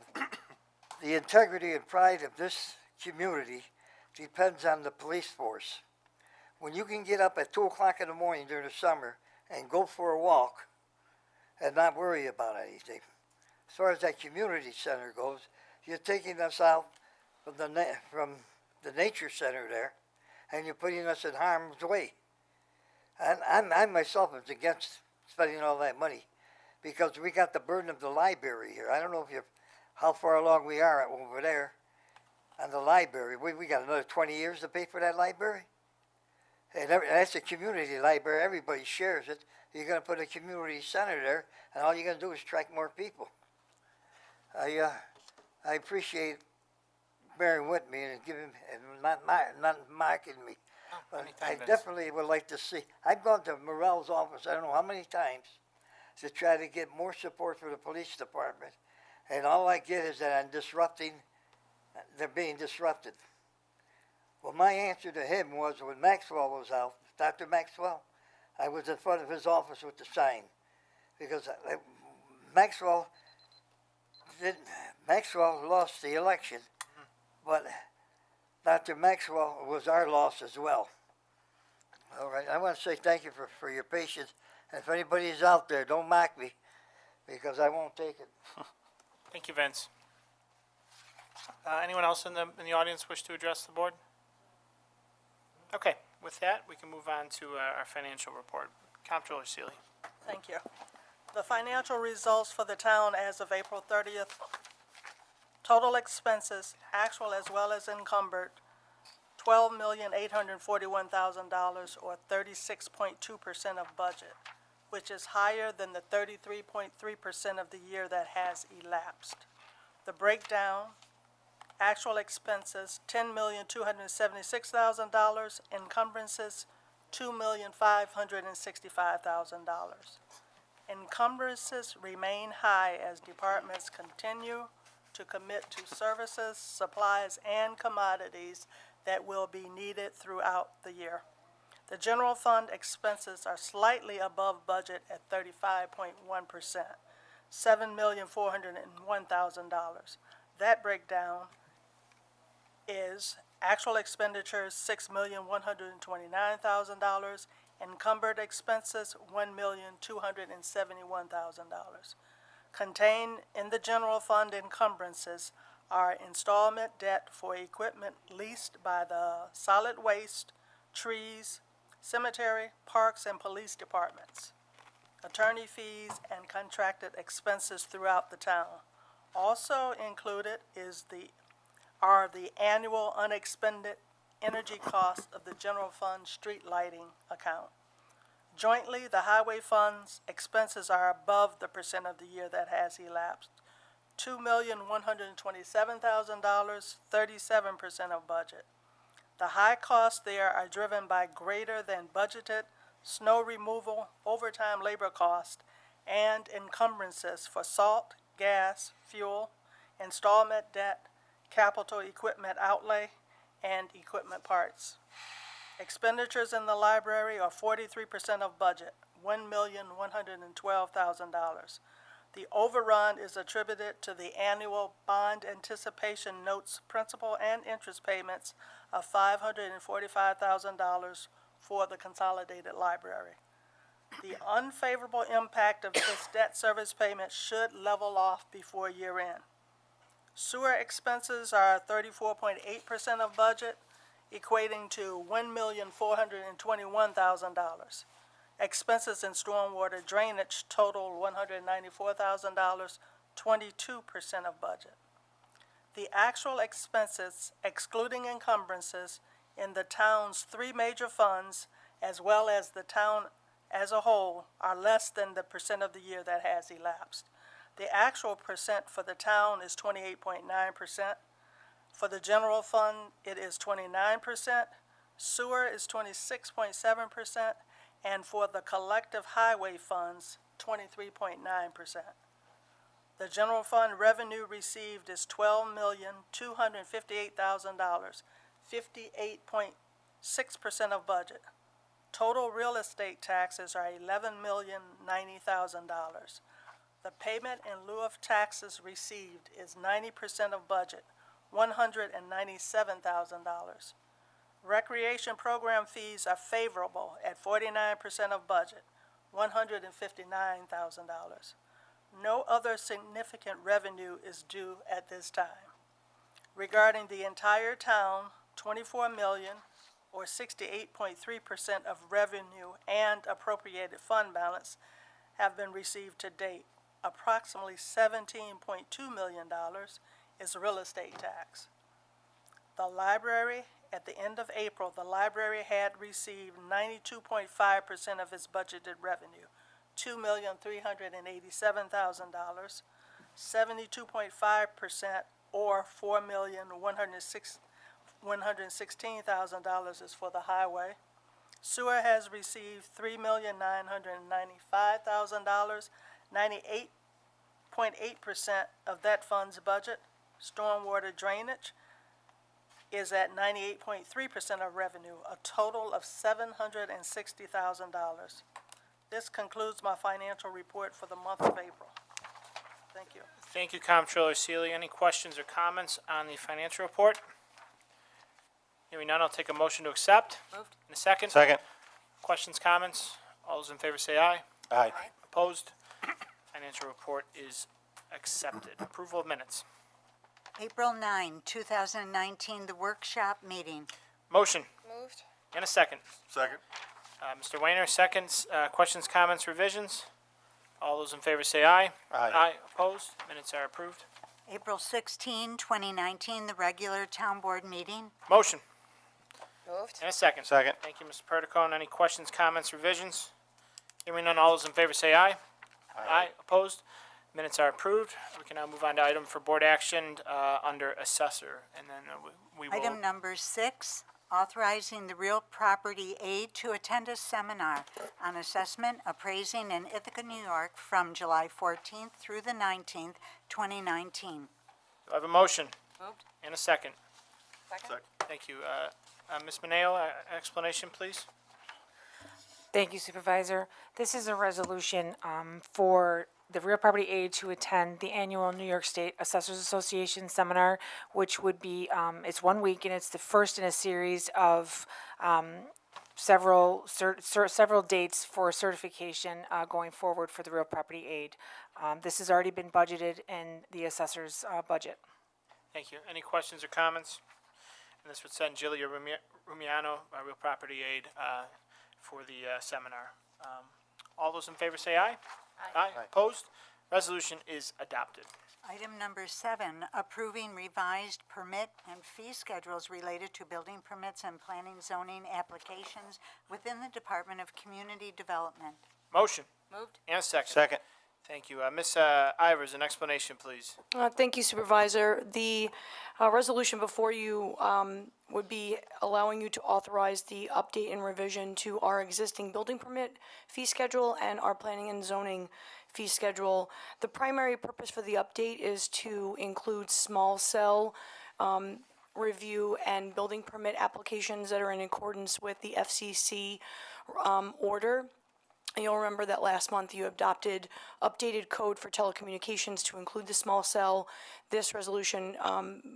the integrity and pride of this community depends on the police force. When you can get up at 2 o'clock in the morning during the summer and go for a walk and not worry about anything. As far as that community center goes, you're taking us out from the nature center there, and you're putting us in harm's way. And I myself am against spending all that money because we got the burden of the library here. I don't know how far along we are over there on the library. We got another 20 years to pay for that library. And that's a community library. Everybody shares it. you're gonna put a community center there, and all you're gonna do is attract more people. I appreciate bearing with me and giving, and not marking me. But I definitely would like to see, I've gone to Morel's office, I don't know how many times, to try to get more support for the police department. And all I get is that I'm disrupting, they're being disrupted. Well, my answer to him was when Maxwell was out, Dr. Maxwell, I was in front of his office with the sign. Because Maxwell lost the election, but Dr. Maxwell was our loss as well. All right, I want to say thank you for your patience. And if anybody's out there, don't mock me, because I won't take it. Thank you, Vince. Anyone else in the audience wish to address the board? Okay, with that, we can move on to our financial report. Comptroller Seeley. Thank you. The financial results for the town as of April 30th. Total expenses, actual as well as encumbered, $12,841,000, or 36.2% of budget, which is higher than the 33.3% of the year that has elapsed. The breakdown: actual expenses, $10,276,000, encumbrances, $2,565,000. Encumbrances remain high as departments continue to commit to services, supplies, and commodities that will be needed throughout the year. The general fund expenses are slightly above budget at 35.1%, $7,401,000. That breakdown is actual expenditures $6,129,000, encumbered expenses $1,271,000. Contained in the general fund encumbrances are installment debt for equipment leased by the solid waste, trees, cemetery, parks, and police departments, attorney fees, and contracted expenses throughout the town. Also included are the annual unexpended energy cost of the general fund street lighting account. Jointly, the highway fund's expenses are above the percent of the year that has elapsed. $2,127,000, 37% of budget. The high costs there are driven by greater than budgeted snow removal, overtime labor cost, and encumbrances for salt, gas, fuel, installment debt, capital equipment outlay, and equipment parts. Expenditures in the library are 43% of budget, $1,112,000. The overrun is attributed to the annual bond anticipation notes principal and interest payments of $545,000 for the consolidated library. The unfavorable impact of this debt service payment should level off before year end. Sewer expenses are 34.8% of budget, equating to $1,421,000. Expenses in stormwater drainage total $194,000, 22% of budget. The actual expenses, excluding encumbrances, in the town's three major funds, as well as the town as a whole, are less than the percent of the year that has elapsed. The actual percent for the town is 28.9%. For the general fund, it is 29%. Sewer is 26.7%. And for the collective highway funds, 23.9%. The general fund revenue received is $12,258,000, 58.6% of budget. Total real estate taxes are $11,090,000. The payment in lieu of taxes received is 90% of budget, $197,000. Recreation program fees are favorable at 49% of budget, $159,000. No other significant revenue is due at this time. Regarding the entire town, $24 million, or 68.3% of revenue and appropriated fund balance have been received to date. Approximately $17.2 million is real estate tax. The library, at the end of April, the library had received 92.5% of its budgeted revenue, $2,387,000. 72.5% or $4,116,000 is for the highway. Sewer has received $3,995,000, 98.8% of that fund's budget. Stormwater drainage is at 98.3% of revenue, a total of $760,000. This concludes my financial report for the month of April. Thank you. Thank you, Comptroller Seeley. Any questions or comments on the financial report? Hearing none, I'll take a motion to accept. Moved. In a second. Second. Questions, comments? All those in favor say aye. Aye. Opposed? Financial report is accepted. Approval of minutes. April 9, 2019, the workshop meeting. Motion. Moved. In a second. Second. Mr. Weiner, seconds. Questions, comments, revisions? All those in favor say aye. Aye. Opposed? Minutes are approved. April 16, 2019, the regular town board meeting. Motion. Moved. In a second. Second. Thank you, Mr. Perticone. Any questions, comments, revisions? Hearing none, all those in favor say aye. Aye. Opposed? Minutes are approved. We can now move on to item for board action under assessor, and then we will. Item number 6, authorizing the real property aide to attend a seminar on assessment, appraising in Ithaca, New York from July 14th through the 19th, 2019. Do I have a motion? Moved. And a second. Second. Thank you. Ms. Maneo, explanation, please. Thank you, Supervisor. This is a resolution for the real property aide to attend the annual New York State Assessors Association seminar, which would be, it's 1 week, and it's the first in a series of several dates for certification going forward for the real property aide. This has already been budgeted in the assessor's budget. Thank you. Any questions or comments? And this would send Julia Rumiano, our real property aide, for the seminar. All those in favor say aye. Aye. Opposed? Resolution is adopted. Item number 7, approving revised permit and fee schedules related to building permits and planning zoning applications within the Department of Community Development. Motion. Moved. And a second. Second. Thank you. Ms. Ivers, an explanation, please. Thank you, Supervisor. The resolution before you would be allowing you to authorize the update and revision to our existing building permit fee schedule and our planning and zoning fee schedule. The primary purpose for the update is to include small cell review and building permit applications that are in accordance with the FCC order. You'll remember that last month you adopted updated code for telecommunications to include the small cell. This resolution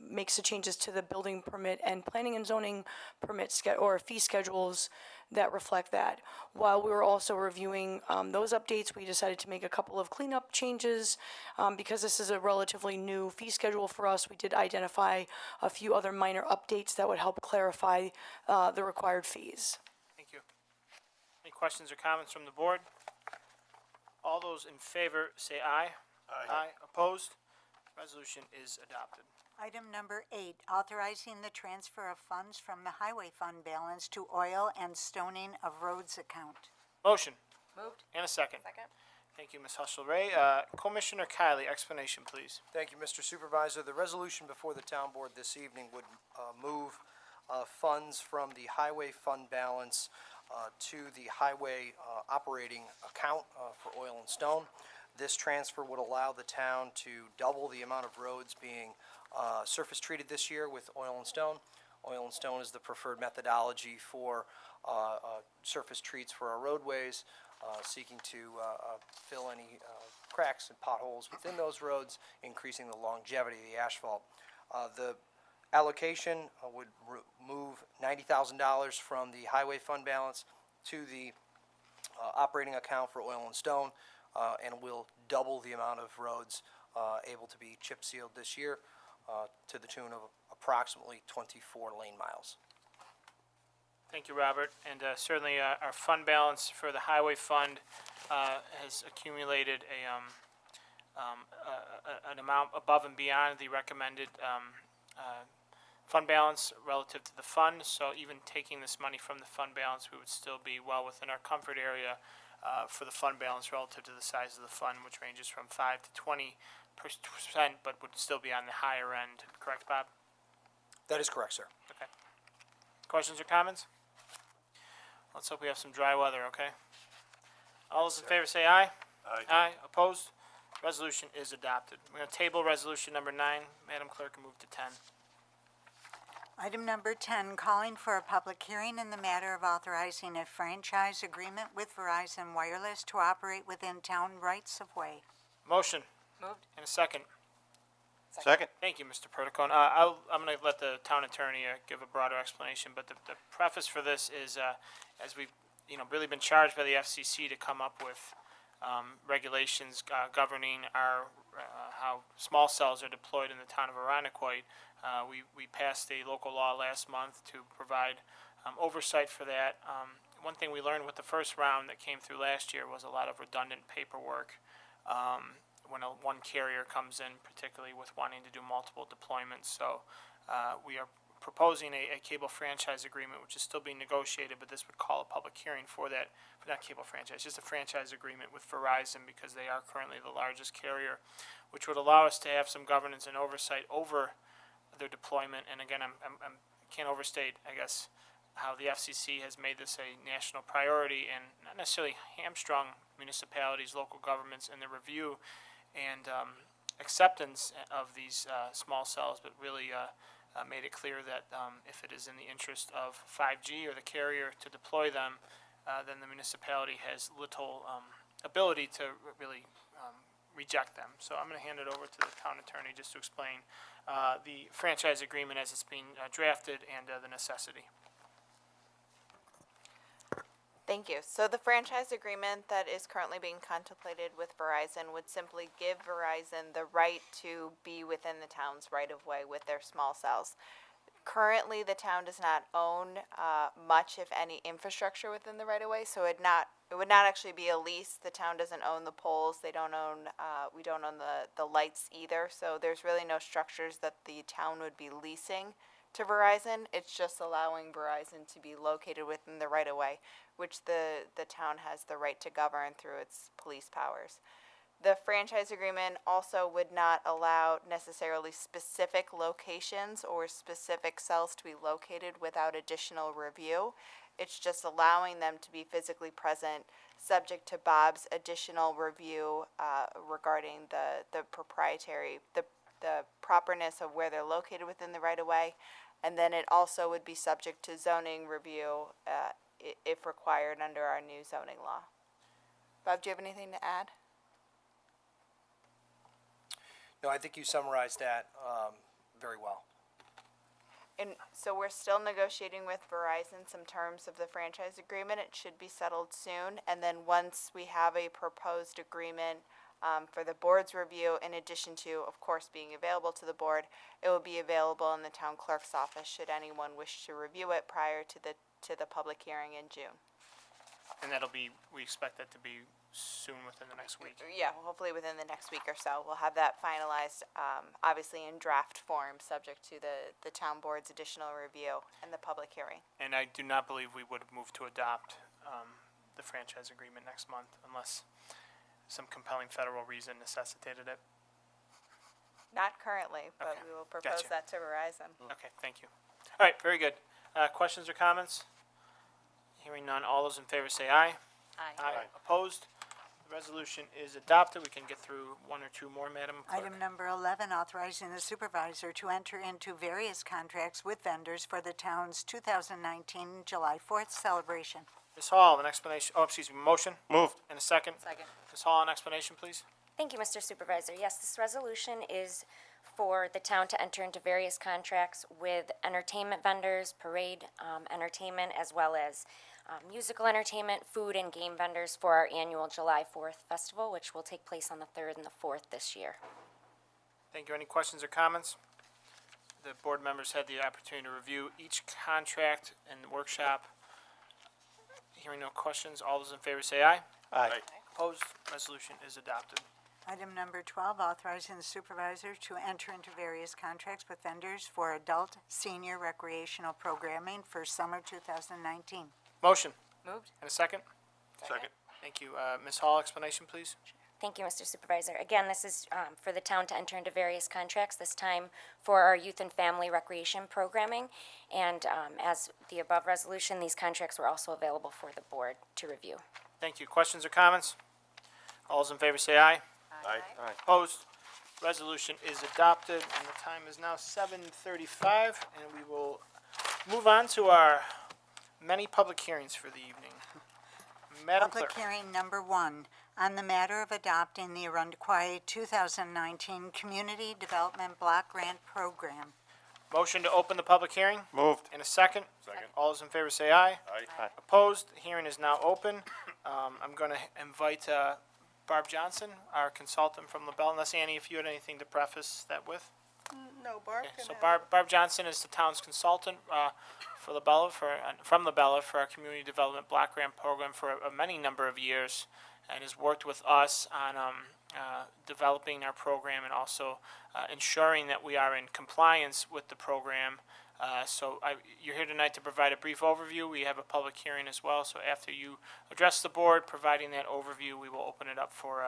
makes the changes to the building permit and planning and zoning permit or fee schedules that reflect that. While we were also reviewing those updates, we decided to make a couple of cleanup changes. Because this is a relatively new fee schedule for us, we did identify a few other minor updates that would help clarify the required fees. Thank you. Any questions or comments from the board? All those in favor say aye. Aye. Opposed? Resolution is adopted. Item number 8, authorizing the transfer of funds from the highway fund balance to oil and stoning of roads account. Motion. Moved. And a second. Second. Thank you, Ms. Hustle-Ray. Commissioner Kiley, explanation, please. Thank you, Mr. Supervisor. The resolution before the town board this evening would move funds from the highway fund balance to the highway operating account for oil and stone. This transfer would allow the town to double the amount of roads being surface treated this year with oil and stone. Oil and stone is the preferred methodology for surface treats for our roadways, seeking to fill any cracks and potholes within those roads, increasing the longevity of the asphalt. The allocation would move $90,000 from the highway fund balance to the operating account for oil and stone, and will double the amount of roads able to be chip sealed this year to the tune of approximately 24 lane miles. Thank you, Robert. And certainly our fund balance for the highway fund has accumulated an amount above and beyond the recommended fund balance relative to the fund. So even taking this money from the fund balance, we would still be well within our comfort area for the fund balance relative to the size of the fund, which ranges from 5 to 20%, but would still be on the higher end. Correct, Bob? That is correct, sir. Okay. Questions or comments? Let's hope we have some dry weather, okay? All those in favor say aye. Aye. Aye. Opposed? Resolution is adopted. We're going to table resolution number 9. Madam Clerk, move to 10. Item number 10, calling for a public hearing in the matter of authorizing a franchise agreement with Verizon Wireless to operate within town rights-of-way. Motion. Moved. And a second. Second. Thank you, Mr. Perticone. I'm going to let the town attorney give a broader explanation, but the preface for this is, as we've, really been charged by the FCC to come up with regulations governing our how small cells are deployed in the town of Arundecoit. We passed a local law last month to provide oversight for that. One thing we learned with the first round that came through last year was a lot of redundant paperwork. When one carrier comes in, particularly with wanting to do multiple deployments. So we are proposing a cable franchise agreement, which is still being negotiated, but this would call a public hearing for that, but not cable franchise, just a franchise agreement with Verizon because they are currently the largest carrier, which would allow us to have some governance and oversight over their deployment. And again, I can't overstate, I guess, how the FCC has made this a national priority and not necessarily hamstrung municipalities, local governments in the review and acceptance of these small cells, but really made it clear that if it is in the interest of 5G or the carrier to deploy them, then the municipality has little ability to really reject them. So I'm going to hand it over to the town attorney just to explain the franchise agreement as it's being drafted and the necessity. Thank you. So the franchise agreement that is currently being contemplated with Verizon would simply give Verizon the right to be within the town's right-of-way with their small cells. Currently, the town does not own much, if any, infrastructure within the right-of-way, so it would not actually be a lease. The town doesn't own the poles. They don't own. We don't own the lights either. So there's really no structures that the town would be leasing to Verizon. It's just allowing Verizon to be located within the right-of-way, which the town has the right to govern through its police powers. The franchise agreement also would not allow necessarily specific locations or specific cells to be located without additional review. It's just allowing them to be physically present, subject to Bob's additional review regarding the proprietary, the properness of where they're located within the right-of-way. And then it also would be subject to zoning review if required under our new zoning law. Bob, do you have anything to add? No, I think you summarized that very well. And so we're still negotiating with Verizon some terms of the franchise agreement. It should be settled soon. And then once we have a proposed agreement for the board's review, in addition to, of course, being available to the board, it will be available in the town clerk's office should anyone wish to review it prior to the public hearing in June. And we expect that to be soon within the next week. Yeah, hopefully within the next week or so. We'll have that finalized, obviously in draft form, subject to the town board's additional review and the public hearing. And I do not believe we would move to adopt the franchise agreement next month unless some compelling federal reason necessitated it. Not currently, but Okay, we will propose gotcha. that to Verizon. Okay, thank you. All right, very good. Questions or comments? Hearing none, all those in favor say aye. Aye. Opposed? The resolution is adopted. We can get through one or two more, Madam Clerk. Item number 11, authorizing the supervisor to enter into various contracts with vendors for the town's 2019 July 4th celebration. Ms. Hall, an explanation, motion? Moved. And a second? Second. Ms. Hall, an explanation, please? Thank you, Mr. Supervisor. Yes, this resolution is for the town to enter into various contracts with entertainment vendors, parade entertainment, as well as musical entertainment, food, and game vendors for our annual July 4th festival, which will take place on the 3rd and the 4th this year. Thank you. Any questions or comments? The board members had the opportunity to review each contract in the workshop. Hearing no questions, all those in favor say aye. Aye. Opposed? Resolution is adopted. Item number 12, authorizing the supervisor to enter into various contracts with vendors for adult senior recreational programming for summer 2019. Motion. Moved. And a second? Second. Thank you. Ms. Hall, explanation, please? Thank you, Mr. Supervisor. Again, this is for the town to enter into various contracts, this time for our youth and family recreation programming. And as the above resolution, these contracts were also available for the board to review. Thank you. Questions or comments? All those in favor say aye. Aye. Opposed? Resolution is adopted, and the time is now 7:35, and we will move on to our many public hearings for the evening. Madam Public Clerk. hearing number 1 on the matter of adopting the Arundequoit 2019 Community Development Block Grant Program. Motion to open the public hearing? Moved. In a second? Second. All those in favor say aye. Aye. Opposed? The hearing is now open. I'm going to invite Barb Johnson, our consultant from LaBelle, unless Annie, if you had anything to preface that with? No, Barb Okay, can so have it. Barb Johnson is the town's consultant for LaBella, from LaBella for our Community Development Block Grant Program for a many number of years, and has worked with us on developing our program and also ensuring that we are in compliance with the program. You're here tonight to provide a brief overview. We have a public hearing as well, so after you address the board, providing that overview, we will open it up for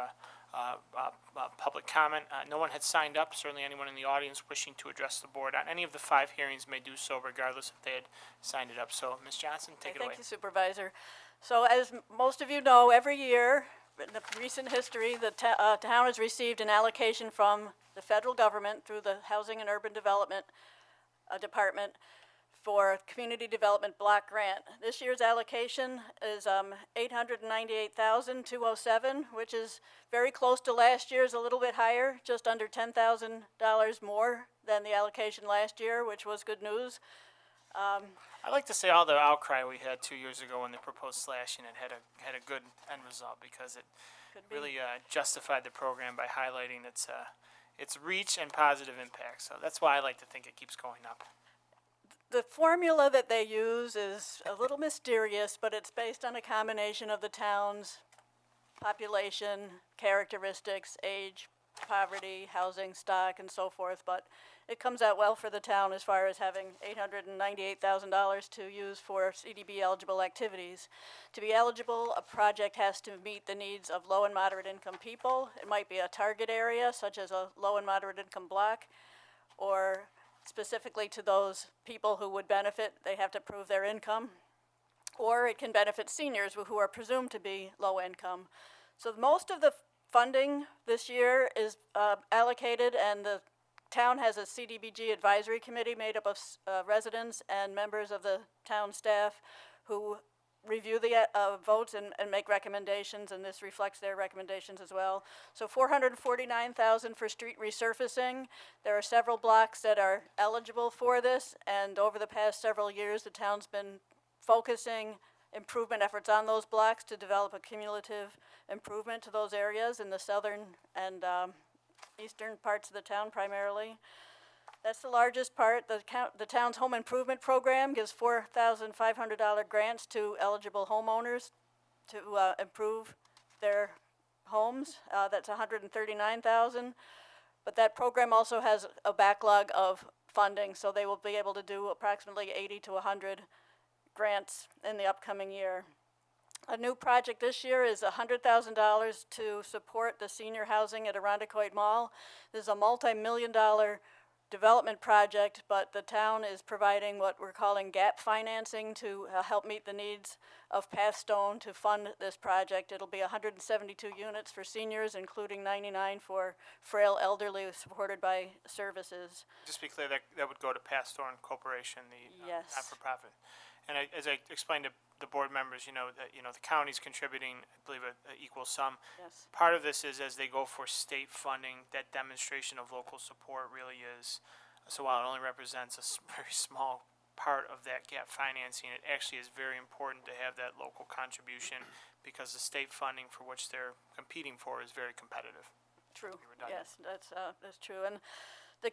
public comment. No one had signed up. Certainly anyone in the audience wishing to address the board on any of the 5 hearings may do so regardless if they had signed it up. So, Ms. Johnson, take it away. Thank you, Supervisor. So as most of you know, every year in the recent history, the town has received an allocation from the federal government through the Housing and Urban Development Department for Community Development Block Grant. This year's allocation is $898,207, which is very close to last year's, a little bit higher, just under $10,000 more than the allocation last year, which was good news. I'd like to say all the outcry we had 2 years ago when they proposed slashing it had a good end result because it really justified the program by highlighting its reach and positive impact. So that's why I like to think it keeps going up. The formula that they use is a little mysterious, but it's based on a combination of the town's population, characteristics, age, poverty, housing stock, and so forth. But it comes out well for the town as far as having $898,000 to use for CDB eligible activities. To be eligible, a project has to meet the needs of low and moderate income people. It might be a target area, such as a low and moderate income block, or specifically to those people who would benefit, they have to prove their income. Or it can benefit seniors who are presumed to be low income. So most of the funding this year is allocated, and the town has a CDBG advisory committee made up of residents and members of the town staff who review the votes and make recommendations, and this reflects their recommendations as well. So $449,000 for street resurfacing. There are several blocks that are eligible for this, and over the past several years, the town's been focusing improvement efforts on those blocks to develop a cumulative improvement to those areas in the southern and eastern parts of the town primarily. That's the largest part. The town's home improvement program gives $4,500 grants to eligible homeowners to improve their homes. That's $139,000. But that program also has a backlog of funding, so they will be able to do approximately 80 to 100 grants in the upcoming year. A new project this year is $100,000 to support the senior housing at Arundequoit Mall. This is a multi-million-dollar development project, but the town is providing what we're calling gap financing to help meet the needs of Pathstone to fund this project. It'll be 172 units for seniors, including 99 for frail elderly supported by services. Just to be clear, that would go to Pathstone Corporation, the Yes. not-for-profit. And as I explained to the board members, the county's contributing, I believe, a equal sum. Yes. Part of this is as they go for state funding, that demonstration of local support really is, so while it only represents a very small part of that gap financing, it actually is very important to have that local contribution because the state funding for which they're competing for is very competitive. True. Be redundant. Yes, that's true. And the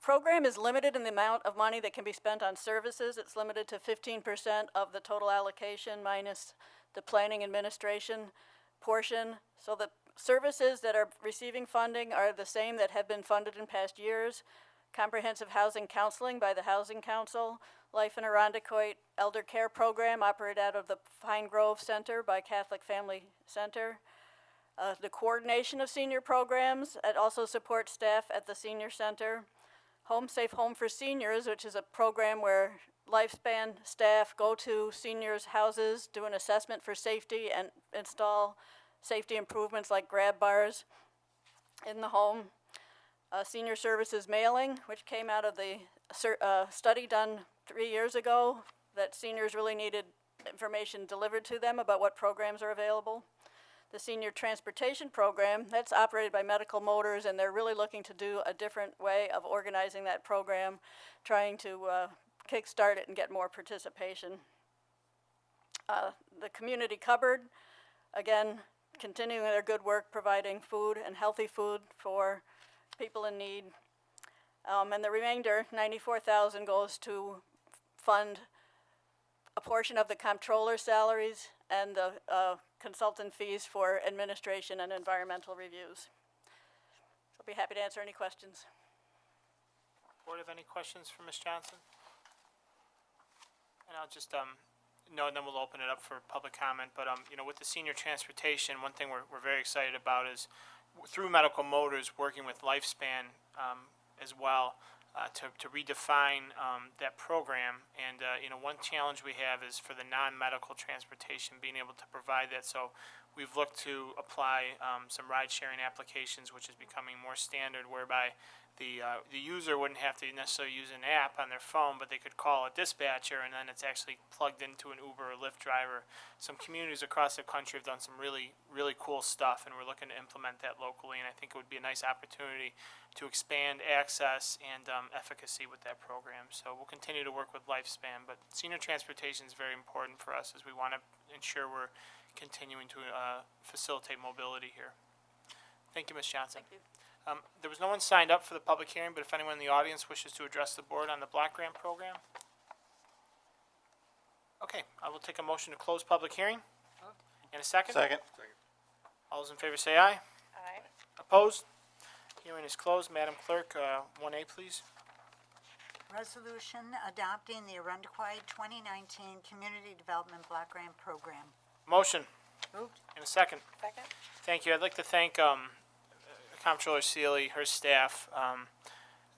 program is limited in the amount of money that can be spent on services. It's limited to 15% of the total allocation minus the planning administration portion. So the services that are receiving funding are the same that have been funded in past years. Comprehensive housing counseling by the Housing Council, Life in Arundecoit Elder Care Program operated out of the Pine Grove Center by Catholic Family Center. The coordination of senior programs. It also supports staff at the senior center. Home Safe Home for Seniors, which is a program where lifespan staff go to seniors' houses, do an assessment for safety, and install safety improvements like grab bars in the home. Senior Services Mailing, which came out of the study done 3 years ago, that seniors really needed information delivered to them about what programs are available. The Senior Transportation Program, that's operated by Medical Motors, and they're really looking to do a different way of organizing that program, trying to kickstart it and get more participation. The Community Cupboard, again, continuing their good work providing food and healthy food for people in need. And the remainder, $94,000, goes to fund a portion of the comptroller's salaries and the consultant fees for administration and environmental reviews. I'll be happy to answer any questions. Board have any questions for Ms. Johnson? And I'll just, no, and then we'll open it up for public comment, but, you know, with the senior transportation, one thing we're very excited about is through Medical Motors, working with Lifespan, as well, to redefine that program. And you know, one challenge we have is for the non-medical transportation, being able to provide that. So we've looked to apply some ride-sharing applications, which is becoming more standard, whereby the user wouldn't have to necessarily use an app on their phone, but they could call a dispatcher, and then it's actually plugged into an Uber or Lyft driver. Some communities across the country have done some really, really cool stuff, and we're looking to implement that locally, and I think it would be a nice opportunity to expand access and efficacy with that program. So we'll continue to work with Lifespan, but senior transportation is very important for us as we want to ensure we're continuing to facilitate mobility here. Thank you, Ms. Johnson. Thank you. There was no one signed up for the public hearing, but if anyone in the audience wishes to address the board on the block grant program. Okay, I will take a motion to close public hearing. In a second? Second. All those in favor say aye. Aye. Opposed? Hearing is closed. Madam Clerk, 1A, please. Resolution adopting the Arundecoid 2019 Community Development Block Grant Program. Motion. Moved. In a second. Second? Thank you. I'd like to thank Comptroller Seeley, her staff,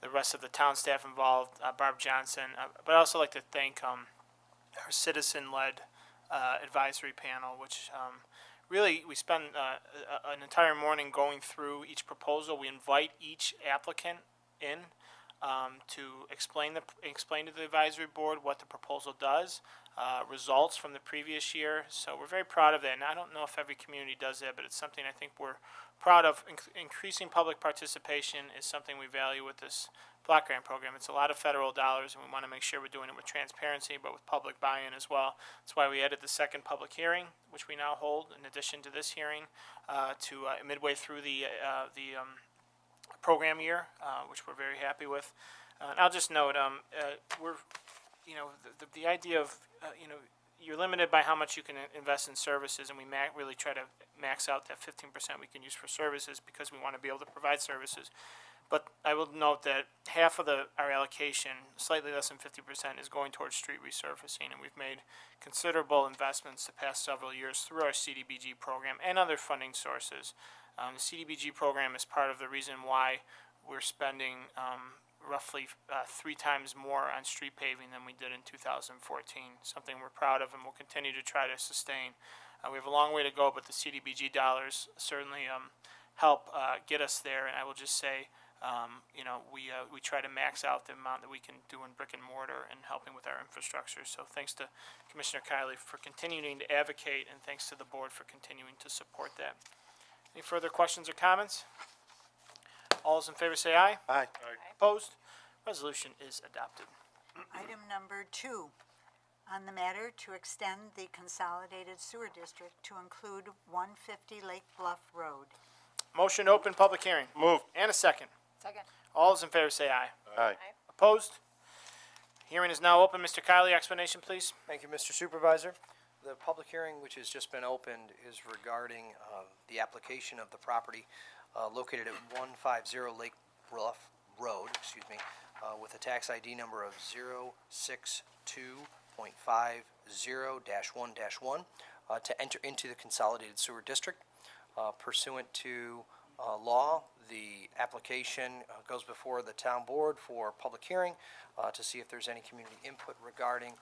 the rest of the town staff involved, Barb Johnson, but I'd also like to thank our citizen-led advisory panel, which really we spend an entire morning going through each proposal. We invite each applicant in to explain to the advisory board what the proposal does, results from the previous year. So we're very proud of that, and I don't know if every community does that, but it's something I think we're proud of. Increasing public participation is something we value with this block grant program. It's a lot of federal dollars, and we want to make sure we're doing it with transparency, but with public buy-in as well. That's why we added the second public hearing, which we now hold in addition to this hearing, to midway through the program year, which we're very happy with. And I'll just note, we're, you know, the idea of, you know, you're limited by how much you can invest in services, and we really try to max out that 15% we can use for services because we want to be able to provide services. But I will note that half of our allocation, slightly less than 50%, is going towards street resurfacing, and we've made considerable investments the past several years through our CDBG program and other funding sources. The CDBG program is part of the reason why we're spending roughly 3 times more on street paving than we did in 2014, something we're proud of and will continue to try to sustain. We have a long way to go, but the CDBG dollars certainly help get us there, and I will just say, you know, we try to max out the amount that we can do in brick and mortar and helping with our infrastructure. So thanks to Commissioner Kiley for continuing to advocate, and thanks to the board for continuing to support that. Any further questions or comments? All those in favor say aye. Aye. Opposed? Resolution is adopted. Item number 2, on the matter to extend the consolidated sewer district to include 150 Lake Bluff Road. Motion to open public hearing. Move. And a second. Second. All those in favor say aye. Aye. Opposed? Hearing is now open. Mr. Kiley, explanation, please. Thank you, Mr. Supervisor. The public hearing, which has just been opened, is regarding the application of the property located at 150 Lake Bluff Road, with a tax ID number of 062.50-1-1 to enter into the Consolidated Sewer District. Pursuant to law, the application goes before the town board for public hearing to see if there's any community input regarding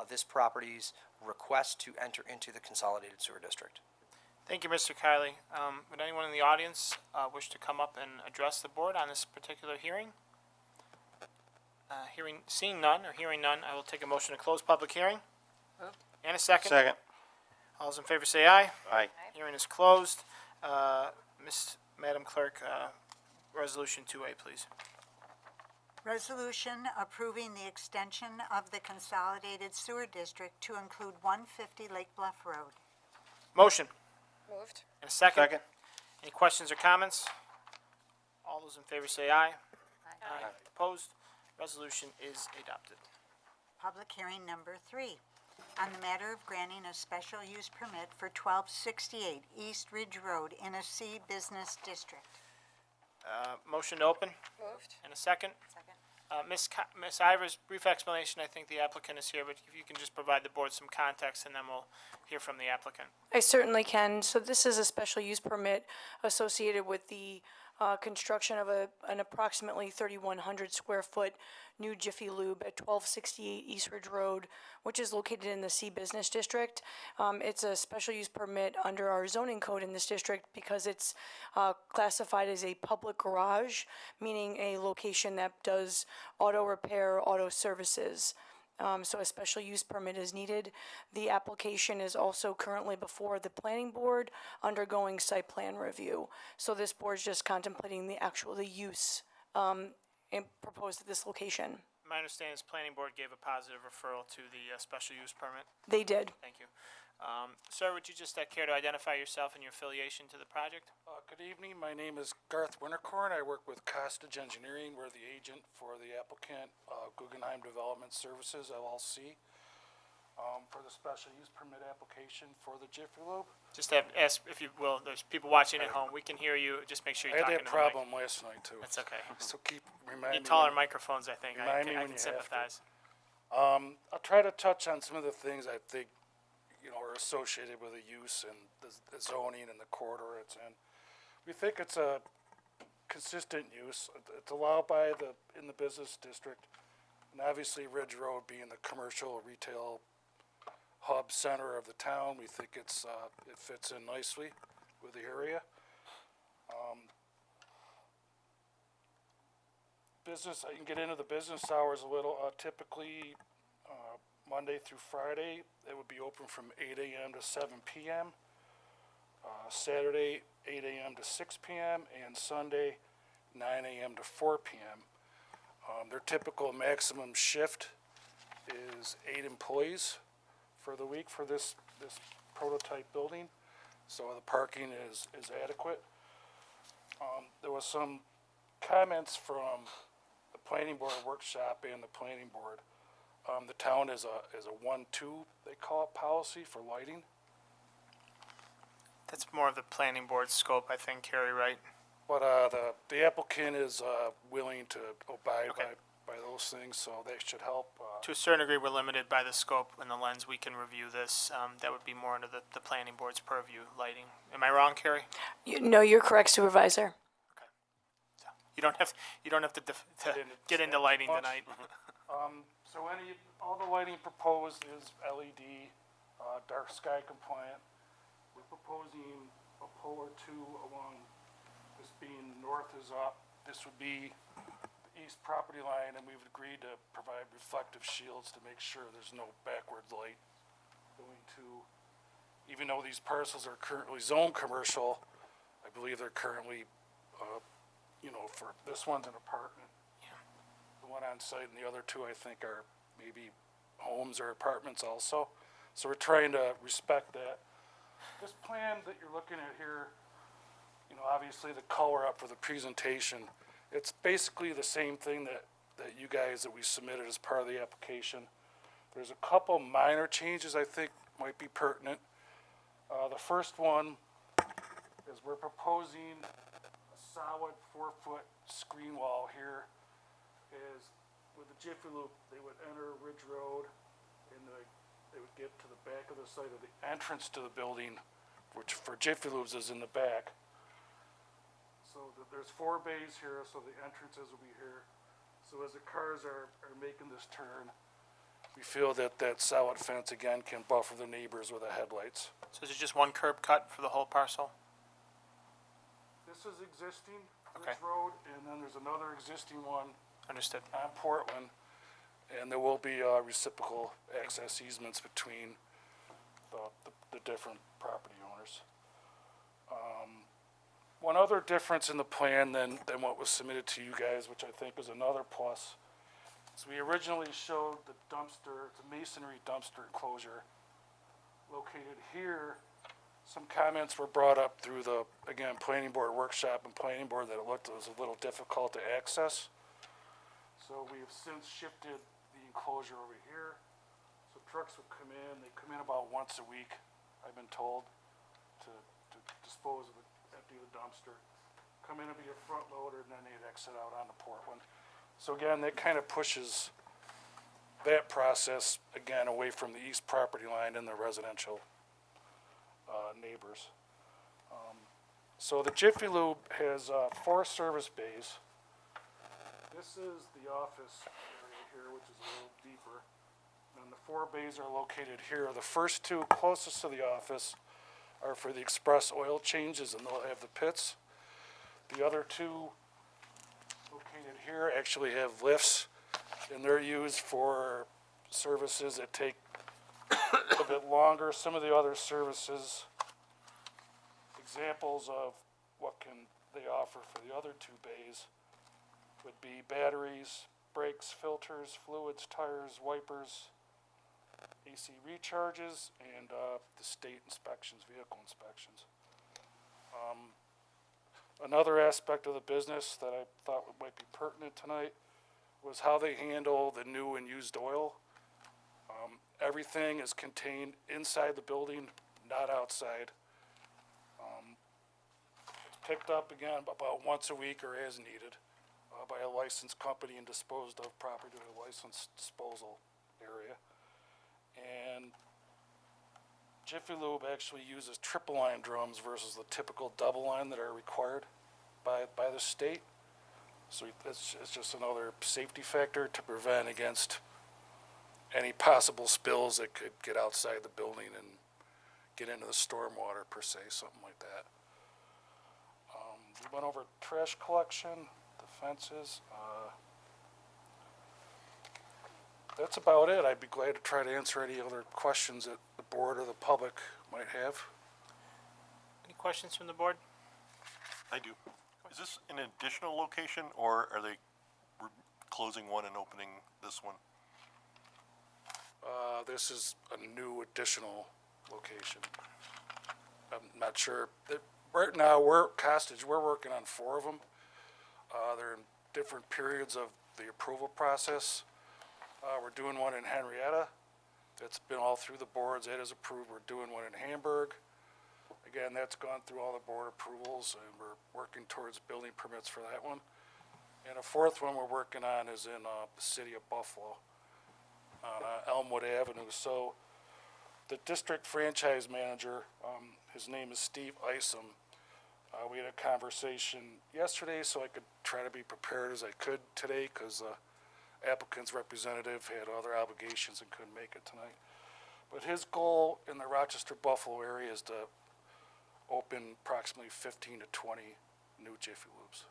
this property's request to enter into the Consolidated Sewer District. Thank you, Mr. Kiley. Would anyone in the audience wish to come up and address the board on this particular hearing? Seeing none or hearing none, I will take a motion to close public hearing. And a second. Second. All those in favor say aye. Aye. Hearing is closed. Madam Clerk, Resolution 2A, please. Resolution approving the extension of the Consolidated Sewer District to include 150 Lake Bluff Road. Motion. Moved. And a second. Second. Any questions or comments? All those in favor say aye. Aye. Opposed? Resolution is adopted. Public hearing number 3, on the matter of granting a special use permit for 1268 East Ridge Road in a C Business District. Motion to open. Moved. And a second. Second. Ms. Ivers, brief explanation. I think the applicant is here, but if you can just provide the board some context, and then we'll hear from the applicant. I certainly can. So this is a special use permit associated with the construction of an approximately 3,100 square foot new Jiffy Lube at 1268 East Ridge Road, which is located in the C Business District. It's a special use permit under our zoning code in this district because it's classified as a public garage, meaning a location that does auto repair, auto services. So a special use permit is needed. The application is also currently before the planning board undergoing site plan review. So this board's just contemplating the use and proposed at this location. My understanding is planning board gave a positive referral to the special use permit. They did. Thank you. Sir, would you just care to identify yourself and your affiliation to the project? Good evening. My name is Garth Winterkorn. I work with Costage Engineering. We're the agent for the applicant, Guggenheim Development Services, LLC, for the special use permit application for the Jiffy Lube. Just ask if you will. There's people watching at home. We can hear you. Just make sure you're I talking had that to the mic. problem last night, too. That's okay. So keep reminding Need me. taller microphones, I think. I Remind me when can you have to. sympathize. I'll try to touch on some of the things I think are associated with the use and the zoning and the corridor it's in. We think it's a consistent use. It's allowed by in the business district, and obviously Ridge Road being the commercial retail hub center of the town, we think it fits in nicely with the area. Business, I can get into the business hours a little. Typically, Monday through Friday, it would be open from 8 a.m. to 7 p.m. Saturday, 8 a.m. to 6 p.m. and Sunday, 9 a.m. to 4 p.m. Their typical maximum shift is 8 employees for the week for this prototype building, so the parking is adequate. There was some comments from the planning board workshop and the planning board. The town is a 1-2, they call it, policy for lighting. That's more of the planning board scope, I think, Carrie, right? But the applicant is willing to abide by those things, so they should help. To a certain degree, we're limited by the scope and the lens we can review this. That would be more under the planning board's purview, lighting. Am I wrong, Carrie? No, you're correct, Supervisor. You don't have to get into lighting much. tonight. So all the lighting proposed is LED, dark sky compliant. We're proposing a pole or two along this being north is up. This would be the east property line, and we've agreed to provide reflective shields to make sure there's no backward light going to, even though these parcels are currently zoned commercial, I believe they're currently, for this one's an apartment. The one on site and the other two I think are maybe homes or apartments also. So we're trying to respect that. This plan that you're looking at here, obviously the color up for the presentation, it's basically the same thing that you guys that we submitted as part of the application. There's a couple minor changes I think might be pertinent. The first one is we're proposing a solid 4-foot screen wall here. Is with the Jiffy Lube, they would enter Ridge Road, and they would get to the back of the site of the entrance to the building, which for Jiffy Lubes is in the back. So there's 4 bays here, so the entrances will be here. So as the cars are making this turn, we feel that that solid fence again can buffer the neighbors with the headlights. So is it just one curb cut for the whole parcel? This is existing, Okay. Ridge Road, and then there's another existing one Understood. on Portland. And there will be reciprocal access easements between the different property owners. One other difference in the plan than what was submitted to you guys, which I think is another plus, is we originally showed the dumpster, it's a masonry dumpster enclosure located here. Some comments were brought up through the, again, planning board workshop and planning board that it looked, it was a little difficult to access. So we have since shifted the enclosure over here. So trucks would come in, they come in about once a week, I've been told, to dispose of it, empty the dumpster. Come in and be a front loader, and then they'd exit out onto Portland. So again, that kind of pushes that process, again, away from the east property line and the residential neighbors. So the Jiffy Lube has 4 service bays. This is the office area here, which is a little deeper. And the 4 bays are located here. The first 2 closest to the office are for the express oil changes, and they'll have the pits. The other 2 located here actually have lifts, and they're used for services that take a bit longer. Some of the other services, examples of what can they offer for the other 2 bays, would be batteries, brakes, filters, fluids, tires, wipers, AC recharges, and the state inspections, vehicle inspections. Another aspect of the business that I thought might be pertinent tonight was how they handle the new and used oil. Everything is contained inside the building, not outside. It's picked up again about once a week or as needed by a licensed company and disposed of property to a licensed disposal area. And Jiffy Lube actually uses triple line drums versus the typical double line that are required by the state. So it's just another safety factor to prevent against any possible spills that could get outside the building and get into the stormwater per se, something like that. We went over trash collection, the fences. That's about it. I'd be glad to try to answer any other questions that the board or the public might have. Any questions from the board? I do. Is this an additional location, or are they closing one and opening this one? This is a new additional location. I'm not sure. Right now, we're working on 4 of them. They're in different periods of the approval process. We're doing one in Henrietta. It's been all through the boards. It is approved. We're doing one in Hamburg. Again, that's gone through all the board approvals, and we're working towards building permits for that one. And a 4th one we're working on is in the city of Buffalo on Elmwood Avenue. So the district franchise manager, his name is Steve Isom. We had a conversation yesterday, so I could try to be prepared as I could today, because applicant's representative had other obligations and couldn't make it tonight. But his goal in the Rochester-Buffalo area is to open approximately 15 to 20 new Jiffy Lubes.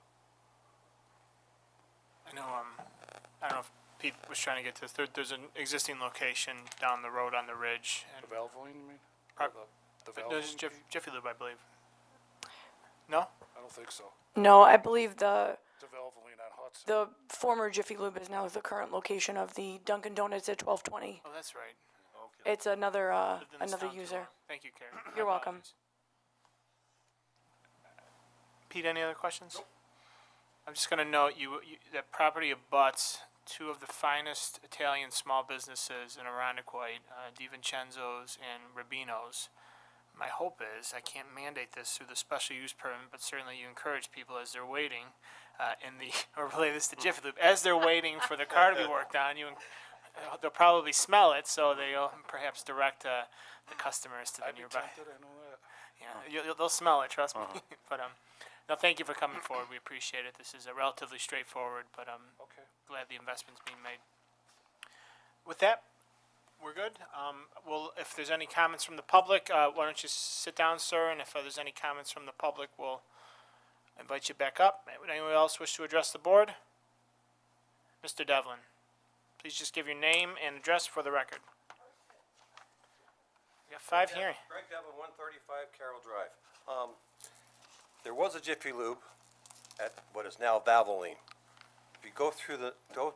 I know, I don't know if Pete was trying to get to this. There's an existing location down the road on the ridge. The Valvoline, you mean? The No, this is Valvoline? Jiffy Lube, I believe. No? I don't think so. No, I believe the The Valvoline on Hudson. the former Jiffy Lube is now the current location of the Dunkin' Donuts at 1220. Oh, that's right. It's another Lived in this another town too user. long. Thank you, Carrie. You're welcome. Pete, any other questions? Nope. I'm just gonna note that property abuts 2 of the finest Italian small businesses in Arundequoit, DiVincenzo's and Rubino's. My hope is, I can't mandate this through the special use permit, but certainly you encourage people as they're waiting, in the, or relay this to Jiffy Lube, as they're waiting for the car to be worked on, they'll probably smell it, so they'll perhaps direct the customers to the nearby. I know that. Yeah, they'll smell it, trust me. But no, thank you for coming forward. We appreciate it. This is a relatively straightforward, but glad the investment's being made. With that, we're good. Well, if there's any comments from the public, why don't you sit down, sir? And if there's any comments from the public, we'll invite you back up. Would anyone else wish to address the board? Mr. Devlin, please just give your name and address for the record. We got 5 hearing. Greg Devlin, 135 Carroll Drive. There was a Jiffy Lube at what is now Valvoline. If you go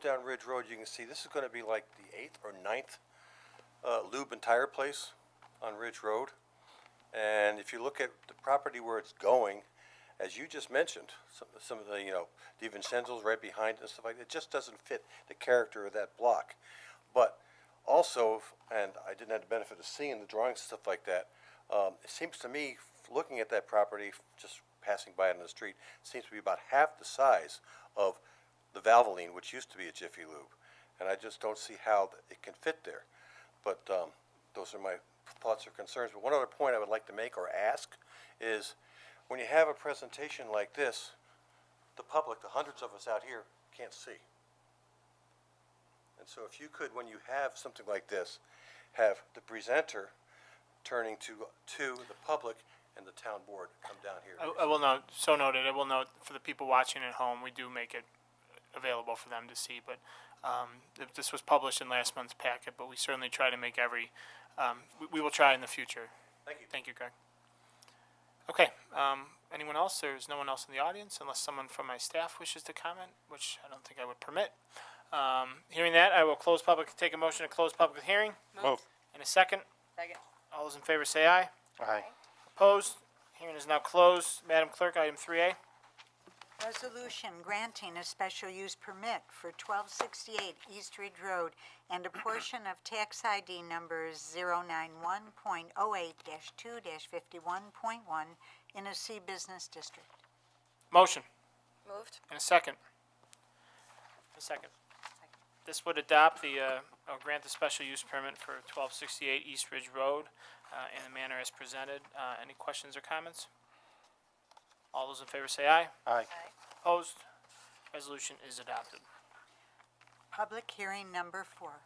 down Ridge Road, you can see this is going to be like the 8th or 9th lube and tire place on Ridge Road. And if you look at the property where it's going, as you just mentioned, some of the, DiVincenzo's right behind it and stuff like that, it just doesn't fit the character of that block. But also, and I didn't have the benefit of seeing the drawings and stuff like that, it seems to me, looking at that property, just passing by it on the street, it seems to be about half the size of the Valvoline, which used to be a Jiffy Lube. And I just don't see how it can fit there. But those are my thoughts or concerns. But one other point I would like to make or ask is, when you have a presentation like this, the public, the hundreds of us out here, can't see. And so if you could, when you have something like this, have the presenter turning to the public and the town board come down here. I will note, so noted, I will note for the people watching at home, we do make it available for them to see, but this was published in last month's packet, but we certainly try to make we will try in the future. Thank you. Thank you, Greg. Okay, anyone else? There's no one else in the audience, unless someone from my staff wishes to comment, which I don't think I would permit. Hearing that, I will take a motion to close public hearing. Move. In a second. Second. All those in favor say aye. Aye. Opposed? Hearing is now closed. Madam Clerk, item 3A. Resolution granting a special use permit for 1268 East Ridge Road and a portion of tax ID number 091.08-2-51.1 in a C business district. Motion. Moved. In a second. This would adopt or grant the special use permit for 1268 East Ridge Road in the manner as presented. Any questions or comments? All those in favor say aye. Aye. Opposed? Resolution is adopted. Public hearing number 4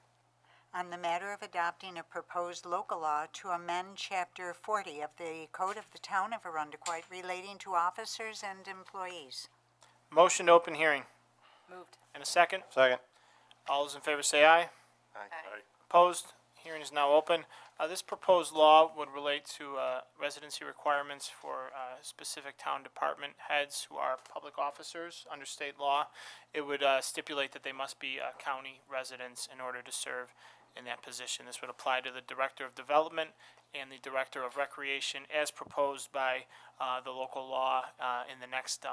on the matter of adopting a proposed local law to amend Chapter 40 of the Code of the Town of Arundequoit relating to officers and employees. Motion to open hearing. Moved. In a second. Second. All those in favor say aye. Aye. Opposed? Hearing is now open. This proposed law would relate to residency requirements for specific town department heads who are public officers under state law. It would stipulate that they must be county residents in order to serve in that position. This would apply to the Director of Development and the Director of Recreation as proposed by the local law in the next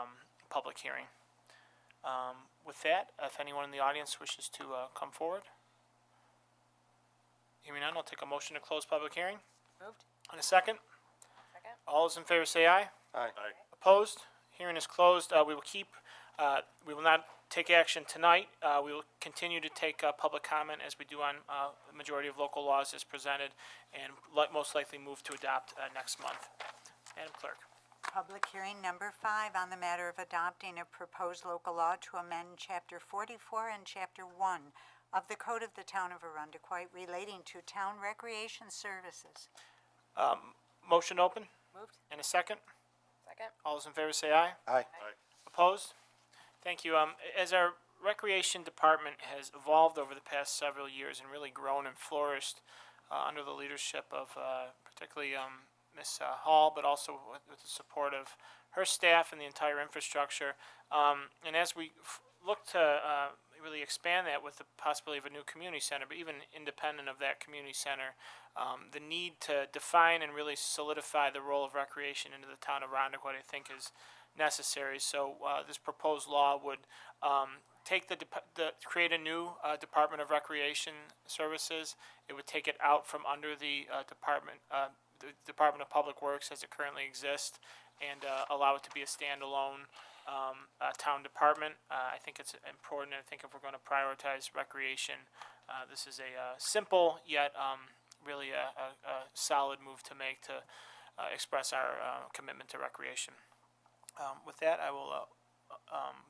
public hearing. With that, if anyone in the audience wishes to come forward. Hearing none, I'll take a motion to close public hearing. Moved. In a second. Second. All those in favor say aye. Aye. Opposed? Hearing is closed. We will not take action tonight. We will continue to take public comment as we do on the majority of local laws as presented, and most likely move to adopt next month. Madam Clerk. Public hearing number 5 on the matter of adopting a proposed local law to amend Chapter 44 and Chapter 1 of the Code of the Town of Arundequoit relating to town recreation services. Motion open. Moved. In a second. Second. All those in favor say aye. Aye. Opposed? Thank you. As our recreation department has evolved over the past several years and really grown and flourished under the leadership of particularly Ms. Hall, but also with the support of her staff and the entire infrastructure. And as we look to really expand that with the possibility of a new community center, but even independent of that community center, the need to define and really solidify the role of recreation into the town of Arundequoit, I think, is necessary. So this proposed law would take create a new Department of Recreation Services. It would take it out from under the Department of Public Works as it currently exists, and allow it to be a standalone town department. I think it's important. I think if we're going to prioritize recreation, this is a simple yet really a solid move to make to express our commitment to recreation. With that, I will.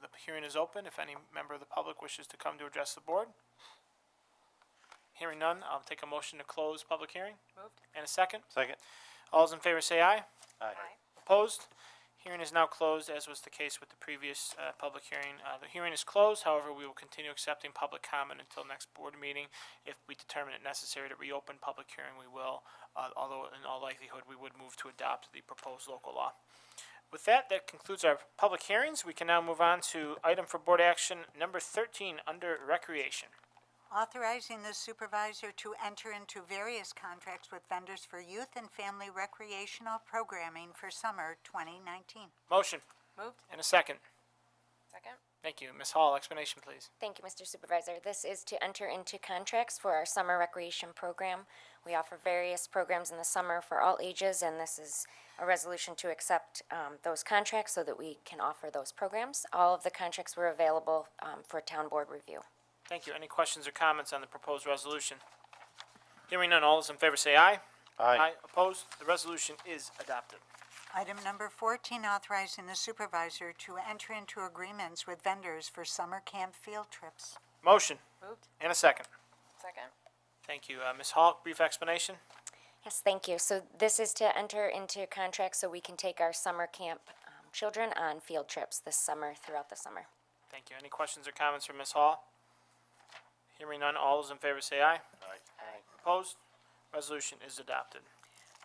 The hearing is open. If any member of the public wishes to come to address the board. Hearing none, I'll take a motion to close public hearing. Moved. And a second. Second. All those in favor say aye. Aye. Opposed? Hearing is now closed, as was the case with the previous public hearing. The hearing is closed, however, we will continue accepting public comment until next board meeting. If we determine it necessary to reopen public hearing, we will, although in all likelihood, we would move to adopt the proposed local law. With that, that concludes our public hearings. We can now move on to item for board action number 13 under recreation. Authorizing the supervisor to enter into various contracts with vendors for youth and family recreational programming for summer 2019. Motion. Moved. And a second. Second. Thank you. Ms. Hall, explanation, please. Thank you, Mr. Supervisor. This is to enter into contracts for our summer recreation program. We offer various programs in the summer for all ages, and this is a resolution to accept those contracts so that we can offer those programs. All of the contracts were available for town board review. Thank you. Any questions or comments on the proposed resolution? Hearing none, all those in favor say aye. Aye. Opposed? The resolution is adopted. Item number 14, authorizing the supervisor to enter into agreements with vendors for summer camp field trips. Motion. Moved. And a second. Second. Thank you. Ms. Hall, brief explanation? Yes, thank you. So this is to enter into contracts so we can take our summer camp children on field trips this summer, throughout the summer. Thank you. Any questions or comments from Ms. Hall? Hearing none, all those in favor say aye. Aye. Opposed? Resolution is adopted.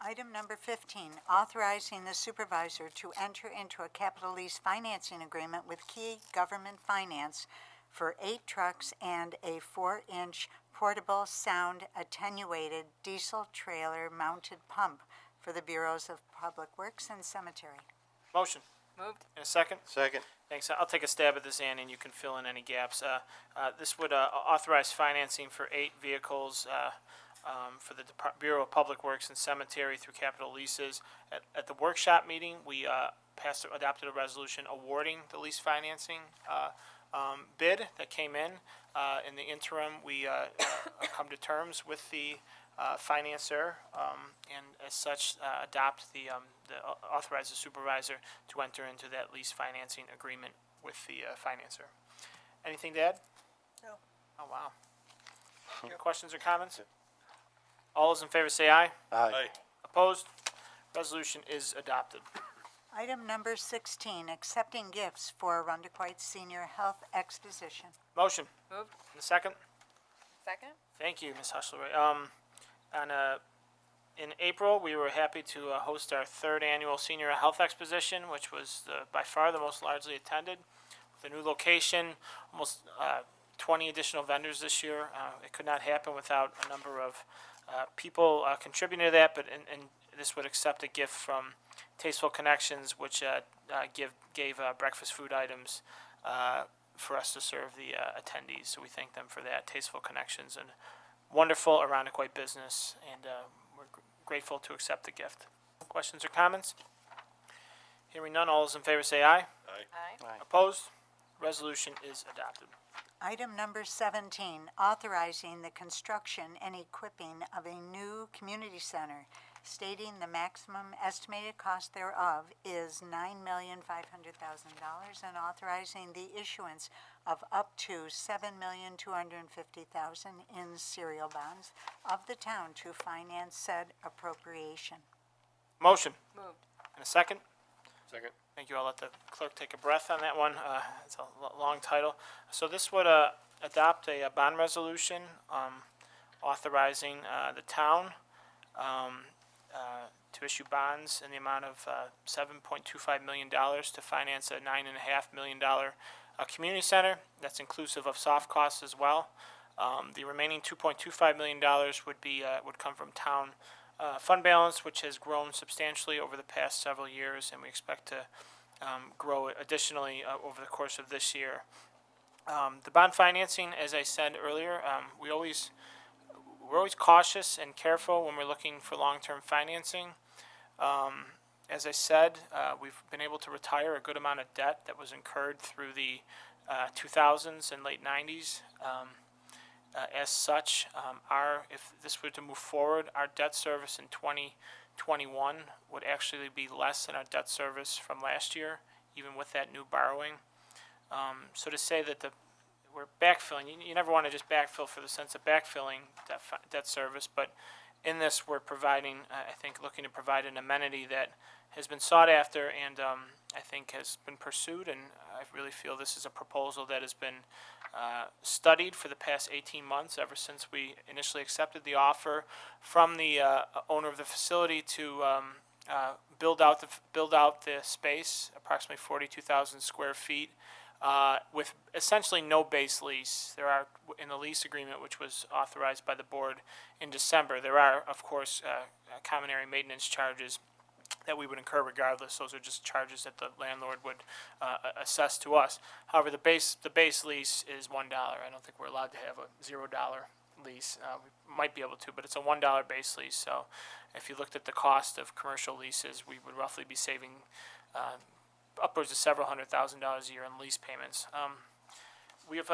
Item number 15, authorizing the supervisor to enter into a capital lease financing agreement with Key Government Finance for 8 trucks and a 4-inch portable sound attenuated diesel trailer mounted pump for the Bureaus of Public Works and Cemetery. Motion. Moved. And a second. Second. Thanks. I'll take a stab at this, Ann, and you can fill in any gaps. This would authorize financing for 8 vehicles for the Bureau of Public Works and Cemetery through capital leases. At the workshop meeting, we adopted a resolution awarding the lease financing bid that came in. In the interim, we come to terms with the financier, and as such, authorize the supervisor to enter into that lease financing agreement with the financer. Anything to add? No. Oh, wow. Any questions or comments? All those in favor say aye. Aye. Opposed? Resolution is adopted. Item number 16, accepting gifts for Arundequite Senior Health Exposition. Motion. Moved. And a second. Second. Thank you, Ms. Hushler. In April, we were happy to host our 3rd annual Senior Health Exposition, which was by far the most largely attended. With a new location, almost 20 additional vendors this year. It could not happen without a number of people contributing to that, but and this would accept a gift from Tasteful Connections, which gave breakfast food items for us to serve the attendees. So we thank them for that. Tasteful Connections, and wonderful Arundequite business, and we're grateful to accept the gift. Questions or comments? Hearing none, all those in favor say aye. Aye. Opposed? Resolution is adopted. Item number 17, authorizing the construction and equipping of a new community center, stating the maximum estimated cost thereof is $9,500,000, and authorizing the issuance of up to $7,250,000 in serial bonds of the town to finance said appropriation. Motion. Moved. And a second? Second. Thank you. I'll let the clerk take a breath on that one. It's a long title. So this would adopt a bond resolution authorizing the town to issue bonds in the amount of $7.25 million to finance a $9.5 million community center. That's inclusive of soft costs as well. The remaining $2.25 million would come from town fund balance, which has grown substantially over the past several years, and we expect to grow additionally over the course of this year. The bond financing, as I said earlier, we're always cautious and careful when we're looking for long-term financing. As I said, we've been able to retire a good amount of debt that was incurred through the 2000s and late 90s. As such, if this were to move forward, our debt service in 2021 would actually be less than our debt service from last year, even with that new borrowing. So to say that we're backfilling, you never want to just backfill for the sense of backfilling debt service, but in this we're providing, I think, looking to provide an amenity that has been sought after and I think has been pursued, and I really feel this is a proposal that has been studied for the past 18 months, ever since we initially accepted the offer from the owner of the facility to build out the space, approximately 42,000 square feet, with essentially no base lease. There are, in the lease agreement, which was authorized by the board in December, there are, of course, common area maintenance charges that we would incur regardless. Those are just charges that the landlord would assess to us. However, the base lease is $1. I don't think we're allowed to have a $0 lease. We might be able to, but it's a $1 base lease. So if you looked at the cost of commercial leases, we would roughly be saving upwards of several $100,000 a year in lease payments. We have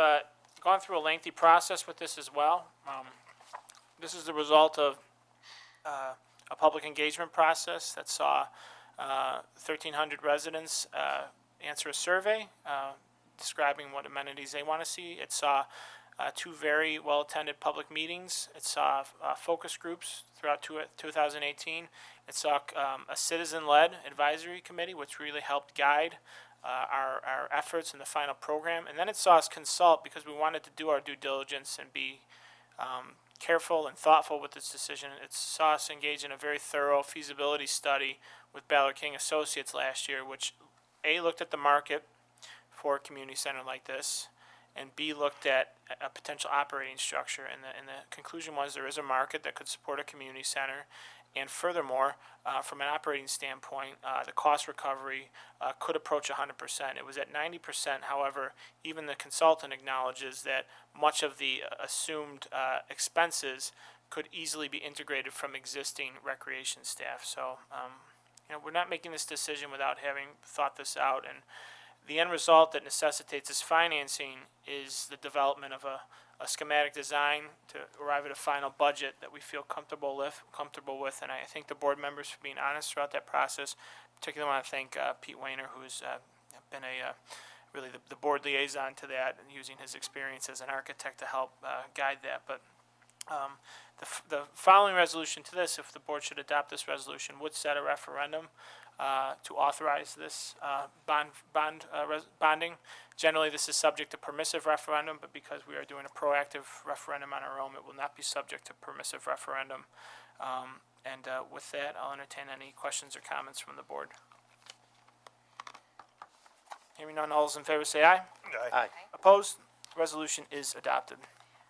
gone through a lengthy process with this as well. This is the result of a public engagement process that saw 1,300 residents answer a survey describing what amenities they want to see. It saw 2 very well-attended public meetings. It saw focus groups throughout 2018. It saw a citizen-led advisory committee, which really helped guide our efforts in the final program. And then it saw us consult, because we wanted to do our due diligence and be careful and thoughtful with this decision. It saw us engage in a very thorough feasibility study with Ballard King Associates last year, which A, looked at the market for a community center like this, and B, looked at a potential operating structure. And the conclusion was there is a market that could support a community center. And furthermore, from an operating standpoint, the cost recovery could approach 100%. It was at 90%. However, even the consultant acknowledges that much of the assumed expenses could easily be integrated from existing recreation staff. So, we're not making this decision without having thought this out. And the end result that necessitates this financing is the development of a schematic design to arrive at a final budget that we feel comfortable with, and I thank the board members for being honest throughout that process. Particularly want to thank Pete Wayner, who's been really the board liaison to that, and using his experience as an architect to help guide that. But the following resolution to this, if the board should adopt this resolution, would set a referendum to authorize this bonding. Generally, this is subject to permissive referendum, but because we are doing a proactive referendum on our own, it will not be subject to permissive referendum. With that, I'll entertain any questions or comments from the board. Hearing none, all those in favor say aye. Aye. Opposed? Resolution is adopted.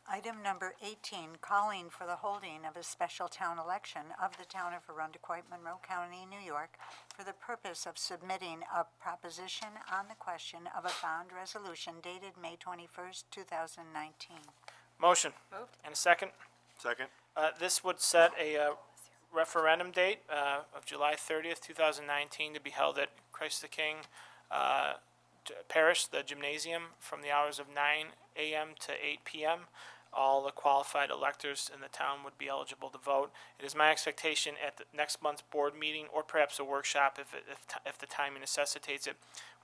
Item number 18, calling for the holding of a special town election of the town of Arundequoit, Monroe County, New York, for the purpose of submitting a proposition on the question of a bond resolution dated May 21st, 2019. Motion. Moved. And a second? Second. This would set a referendum date of July 30th, 2019, to be held at Christ the King Parish, the gymnasium, from the hours of 9 a.m. to 8 p.m. All the qualified electors in the town would be eligible to vote. It is my expectation at the next month's board meeting, or perhaps a workshop if the timing necessitates it,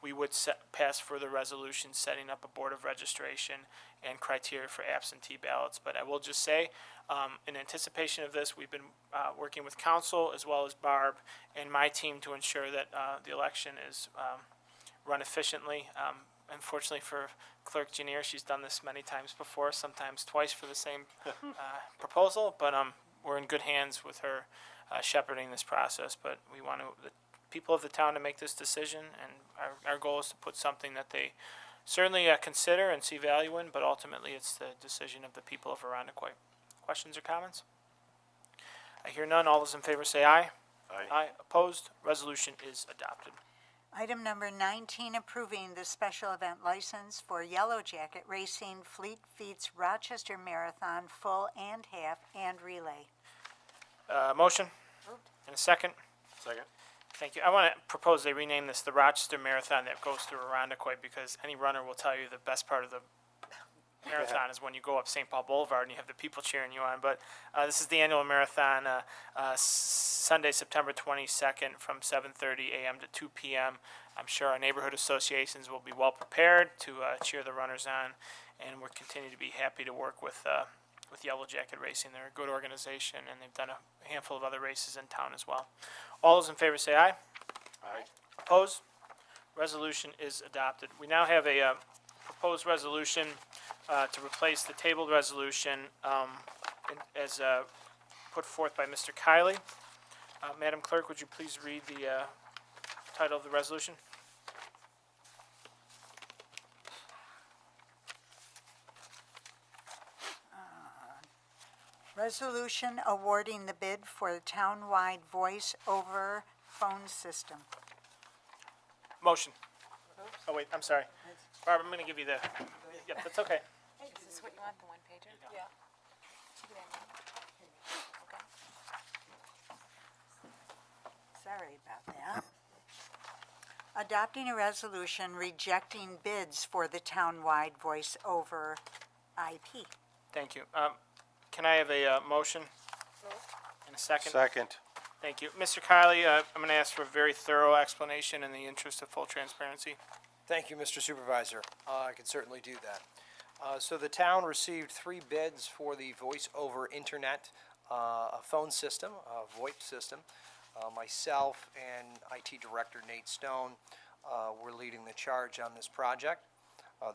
we would pass further resolutions setting up a board of registration and criteria for absentee ballots. But I will just say, in anticipation of this, we've been working with council as well as Barb and my team to ensure that the election is run efficiently. Unfortunately for Clerk Janier, she's done this many times before, sometimes twice for the same proposal, but we're in good hands with her shepherding this process. But we want the people of the town to make this decision, and our goal is to put something that they certainly consider and see value in, but ultimately it's the decision of the people of Arundequoit. Questions or comments? I hear none. All those in favor say aye. Aye. Aye. Opposed? Resolution is adopted. Item number 19, approving the special event license for Yellow Jacket Racing Fleet Feet's Rochester Marathon Full and Half and Relay. Motion? Moved. And a second? Second. Thank you. I want to propose they rename this the Rochester Marathon that goes through Arundecoit, because any runner will tell you the best part of the marathon is when you go up St. Paul Boulevard and you have the people cheering you on. But this is the annual marathon, Sunday, September 22nd from 7:30 a.m. to 2 p.m. I'm sure our neighborhood associations will be well prepared to cheer the runners on, and we're continue to be happy to work with Yellow Jacket Racing. They're a good organization, and they've done a handful of other races in town as well. All those in favor say aye. Aye. Opposed? Resolution is adopted. We now have a proposed resolution to replace the tabled resolution as put forth by Mr. Kiley. Madam Clerk, would you please read the title of the resolution? Resolution awarding the bid for the town-wide voice-over phone system. Motion. Oh, wait, I'm sorry. Barb, I'm going to give you the, yep, that's okay. Is this what you want, the one pager? Yeah. Sorry about that. Adopting a resolution rejecting bids for the town-wide voice-over IP. Thank you. Can I have a motion and a second? Second. Thank you. Mr. Kiley, I'm going to ask for a very thorough explanation in the interest of full transparency. Thank you, Mr. Supervisor. I can certainly do that. So the town received 3 bids for the voice-over internet phone system, VoIP system. Myself and IT Director Nate Stone were leading the charge on this project.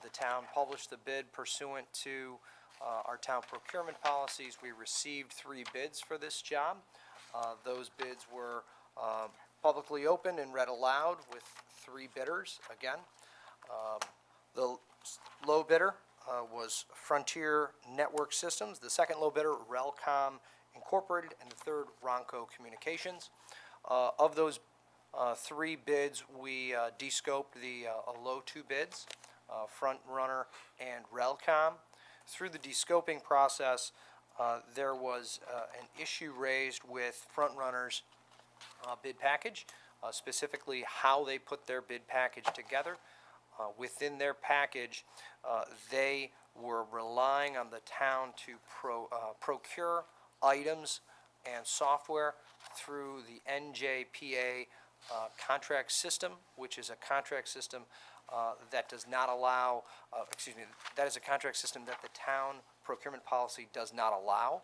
The town published the bid pursuant to our town procurement policies. We received 3 bids for this job. Those bids were publicly open and read aloud with 3 bidders again. The low bidder was Frontier Network Systems, the second low bidder, Relcom Incorporated, and the third, Ronco Communications. Of those 3 bids, we de-scoped the low 2 bids, Front Runner and Relcom. Through the de-scoping process, there was an issue raised with Front Runner's bid package, specifically how they put their bid package together. Within their package, they were relying on the town to procure items and software through the NJPA contract system, which is a contract system that does not allow, that is a contract system that the town procurement policy does not allow.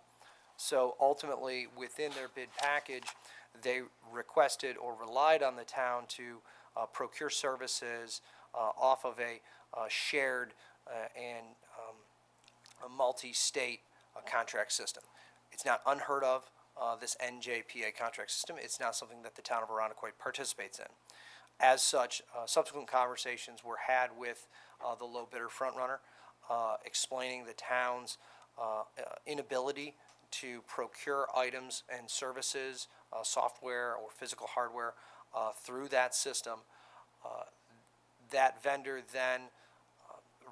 So ultimately, within their bid package, they requested or relied on the town to procure services off of a shared and a multi-state contract system. It's not unheard of, this NJPA contract system. It's not something that the town of Arundecoit participates in. As such, subsequent conversations were had with the low bidder Front Runner, explaining the town's inability to procure items and services, software or physical hardware through that system. That vendor then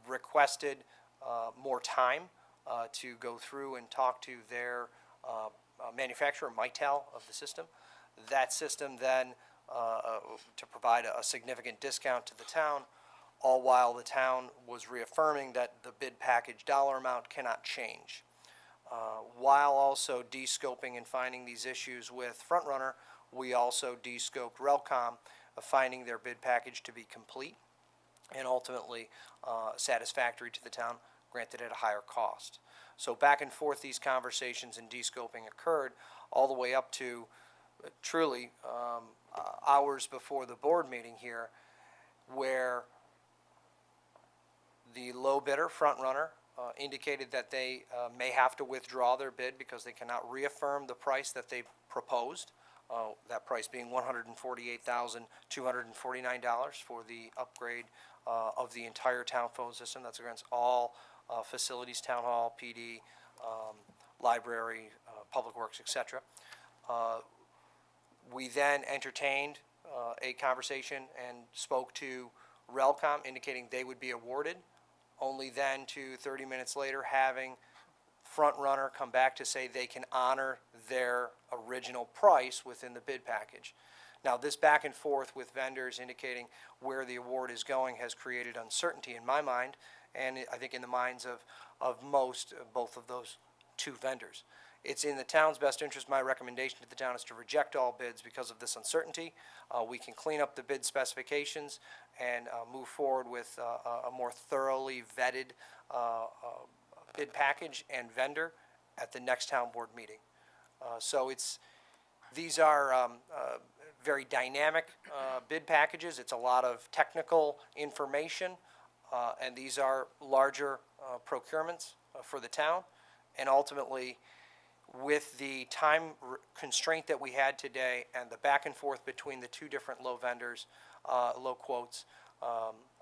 requested more time to go through and talk to their manufacturer, Mitel, of the system. That system then, to provide a significant discount to the town, all while the town was reaffirming that the bid package dollar amount cannot change. While also de-scoping and finding these issues with Front Runner, we also de-scoped Relcom, finding their bid package to be complete and ultimately satisfactory to the town, granted at a higher cost. So back and forth these conversations and de-scoping occurred all the way up to truly hours before the board meeting here, where the low bidder, Front Runner, indicated that they may have to withdraw their bid because they cannot reaffirm the price that they proposed, that price being $148,249 for the upgrade of the entire town phone system. That's against all facilities, town hall, PD, library, public works, etc. We then entertained a conversation and spoke to Relcom, indicating they would be awarded, only then to 30 minutes later having Front Runner come back to say they can honor their original price within the bid package. Now, this back and forth with vendors indicating where the award is going has created uncertainty in my mind, and I think in the minds of most, both of those two vendors. It's in the town's best interest. My recommendation to the town is to reject all bids because of this uncertainty. We can clean up the bid specifications and move forward with a more thoroughly vetted bid package and vendor at the next town board meeting. So these are very dynamic bid packages. It's a lot of technical information, and these are larger procurements for the town. And ultimately, with the time constraint that we had today and the back and forth between the two different low vendors, low quotes,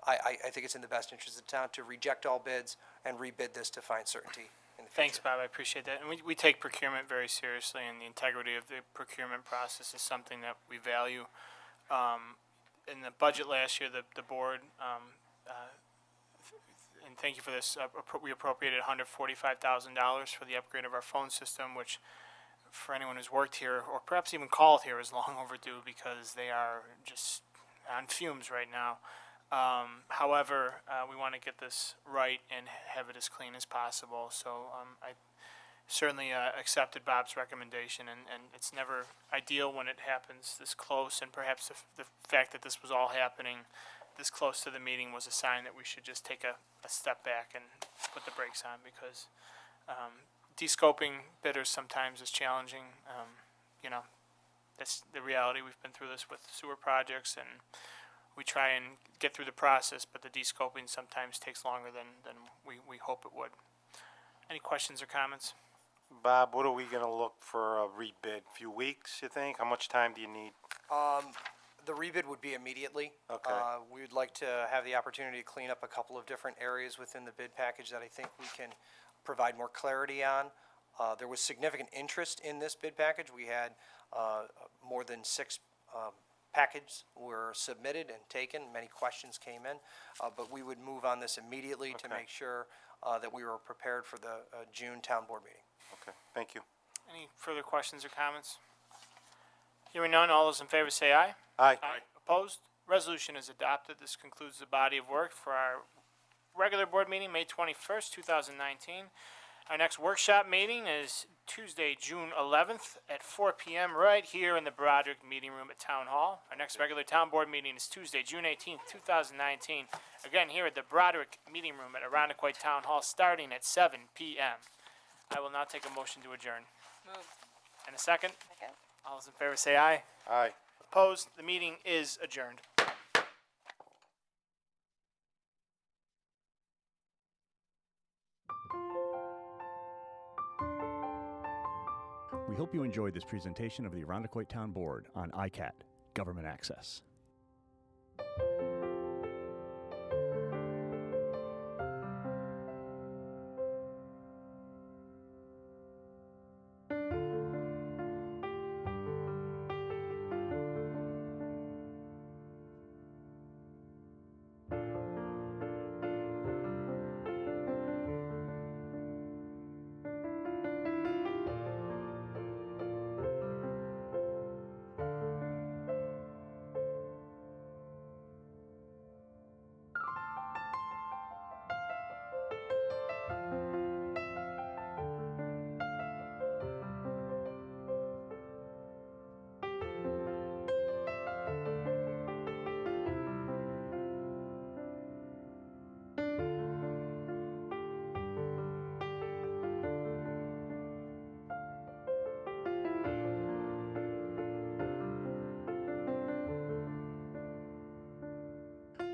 I think it's in the best interest of the town to reject all bids and rebid this to find certainty in the future. Thanks, Bob. I appreciate that. And we take procurement very seriously, and the integrity of the procurement process is something that we value. In the budget last year, the board, and thank you for this, we appropriated $145,000 for the upgrade of our phone system, which for anyone who's worked here or perhaps even called here is long overdue because they are just on fumes right now. However, we want to get this right and have it as clean as possible. So I certainly accepted Bob's recommendation, and it's never ideal when it happens this close, and perhaps the fact that this was all happening this close to the meeting was a sign that we should just take a step back and put the brakes on, because descoping bidders sometimes is challenging. You know, that's the reality. We've been through this with sewer projects, and we try and get through the process, but the descoping sometimes takes longer than we hope it would. Any questions or comments? Bob, what are we gonna look for a rebid? Few weeks, you think? How much time do you need? The rebid would be immediately. Okay. We would like to have the opportunity to clean up a couple of different areas within the bid package that I think we can provide more clarity on. There was significant interest in this bid package. We had more than 6 packages were submitted and taken. Many questions came in, but we would move on this immediately to make sure that we were prepared for the June town board meeting. Okay, thank you. Any further questions or comments? Hearing none, all those in favor say aye. Aye. Opposed? Resolution is adopted. This concludes the body of work for our regular board meeting, May 21st, 2019. Our next workshop meeting is Tuesday, June 11th at 4 p.m. right here in the Broderick Meeting Room at Town Hall. Our next regular town board meeting is Tuesday, June 18th, 2019. Again, here at the Broderick Meeting Room at Arundecoit Town Hall, starting at 7 p.m. I will now take a motion to adjourn. Moved. And a second? Second. All those in favor say aye. Aye. Opposed? The meeting is adjourned. We hope you enjoyed this presentation of the Arundecoit Town Board on ICAT, Government Access.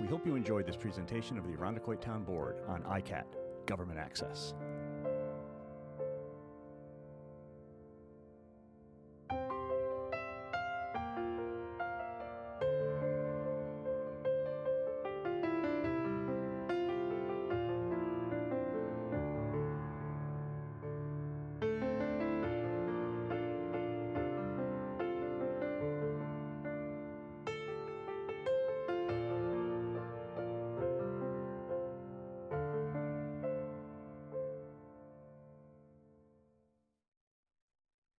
We hope you enjoyed this presentation of the Arundecoit Town Board on ICAT, Government Access.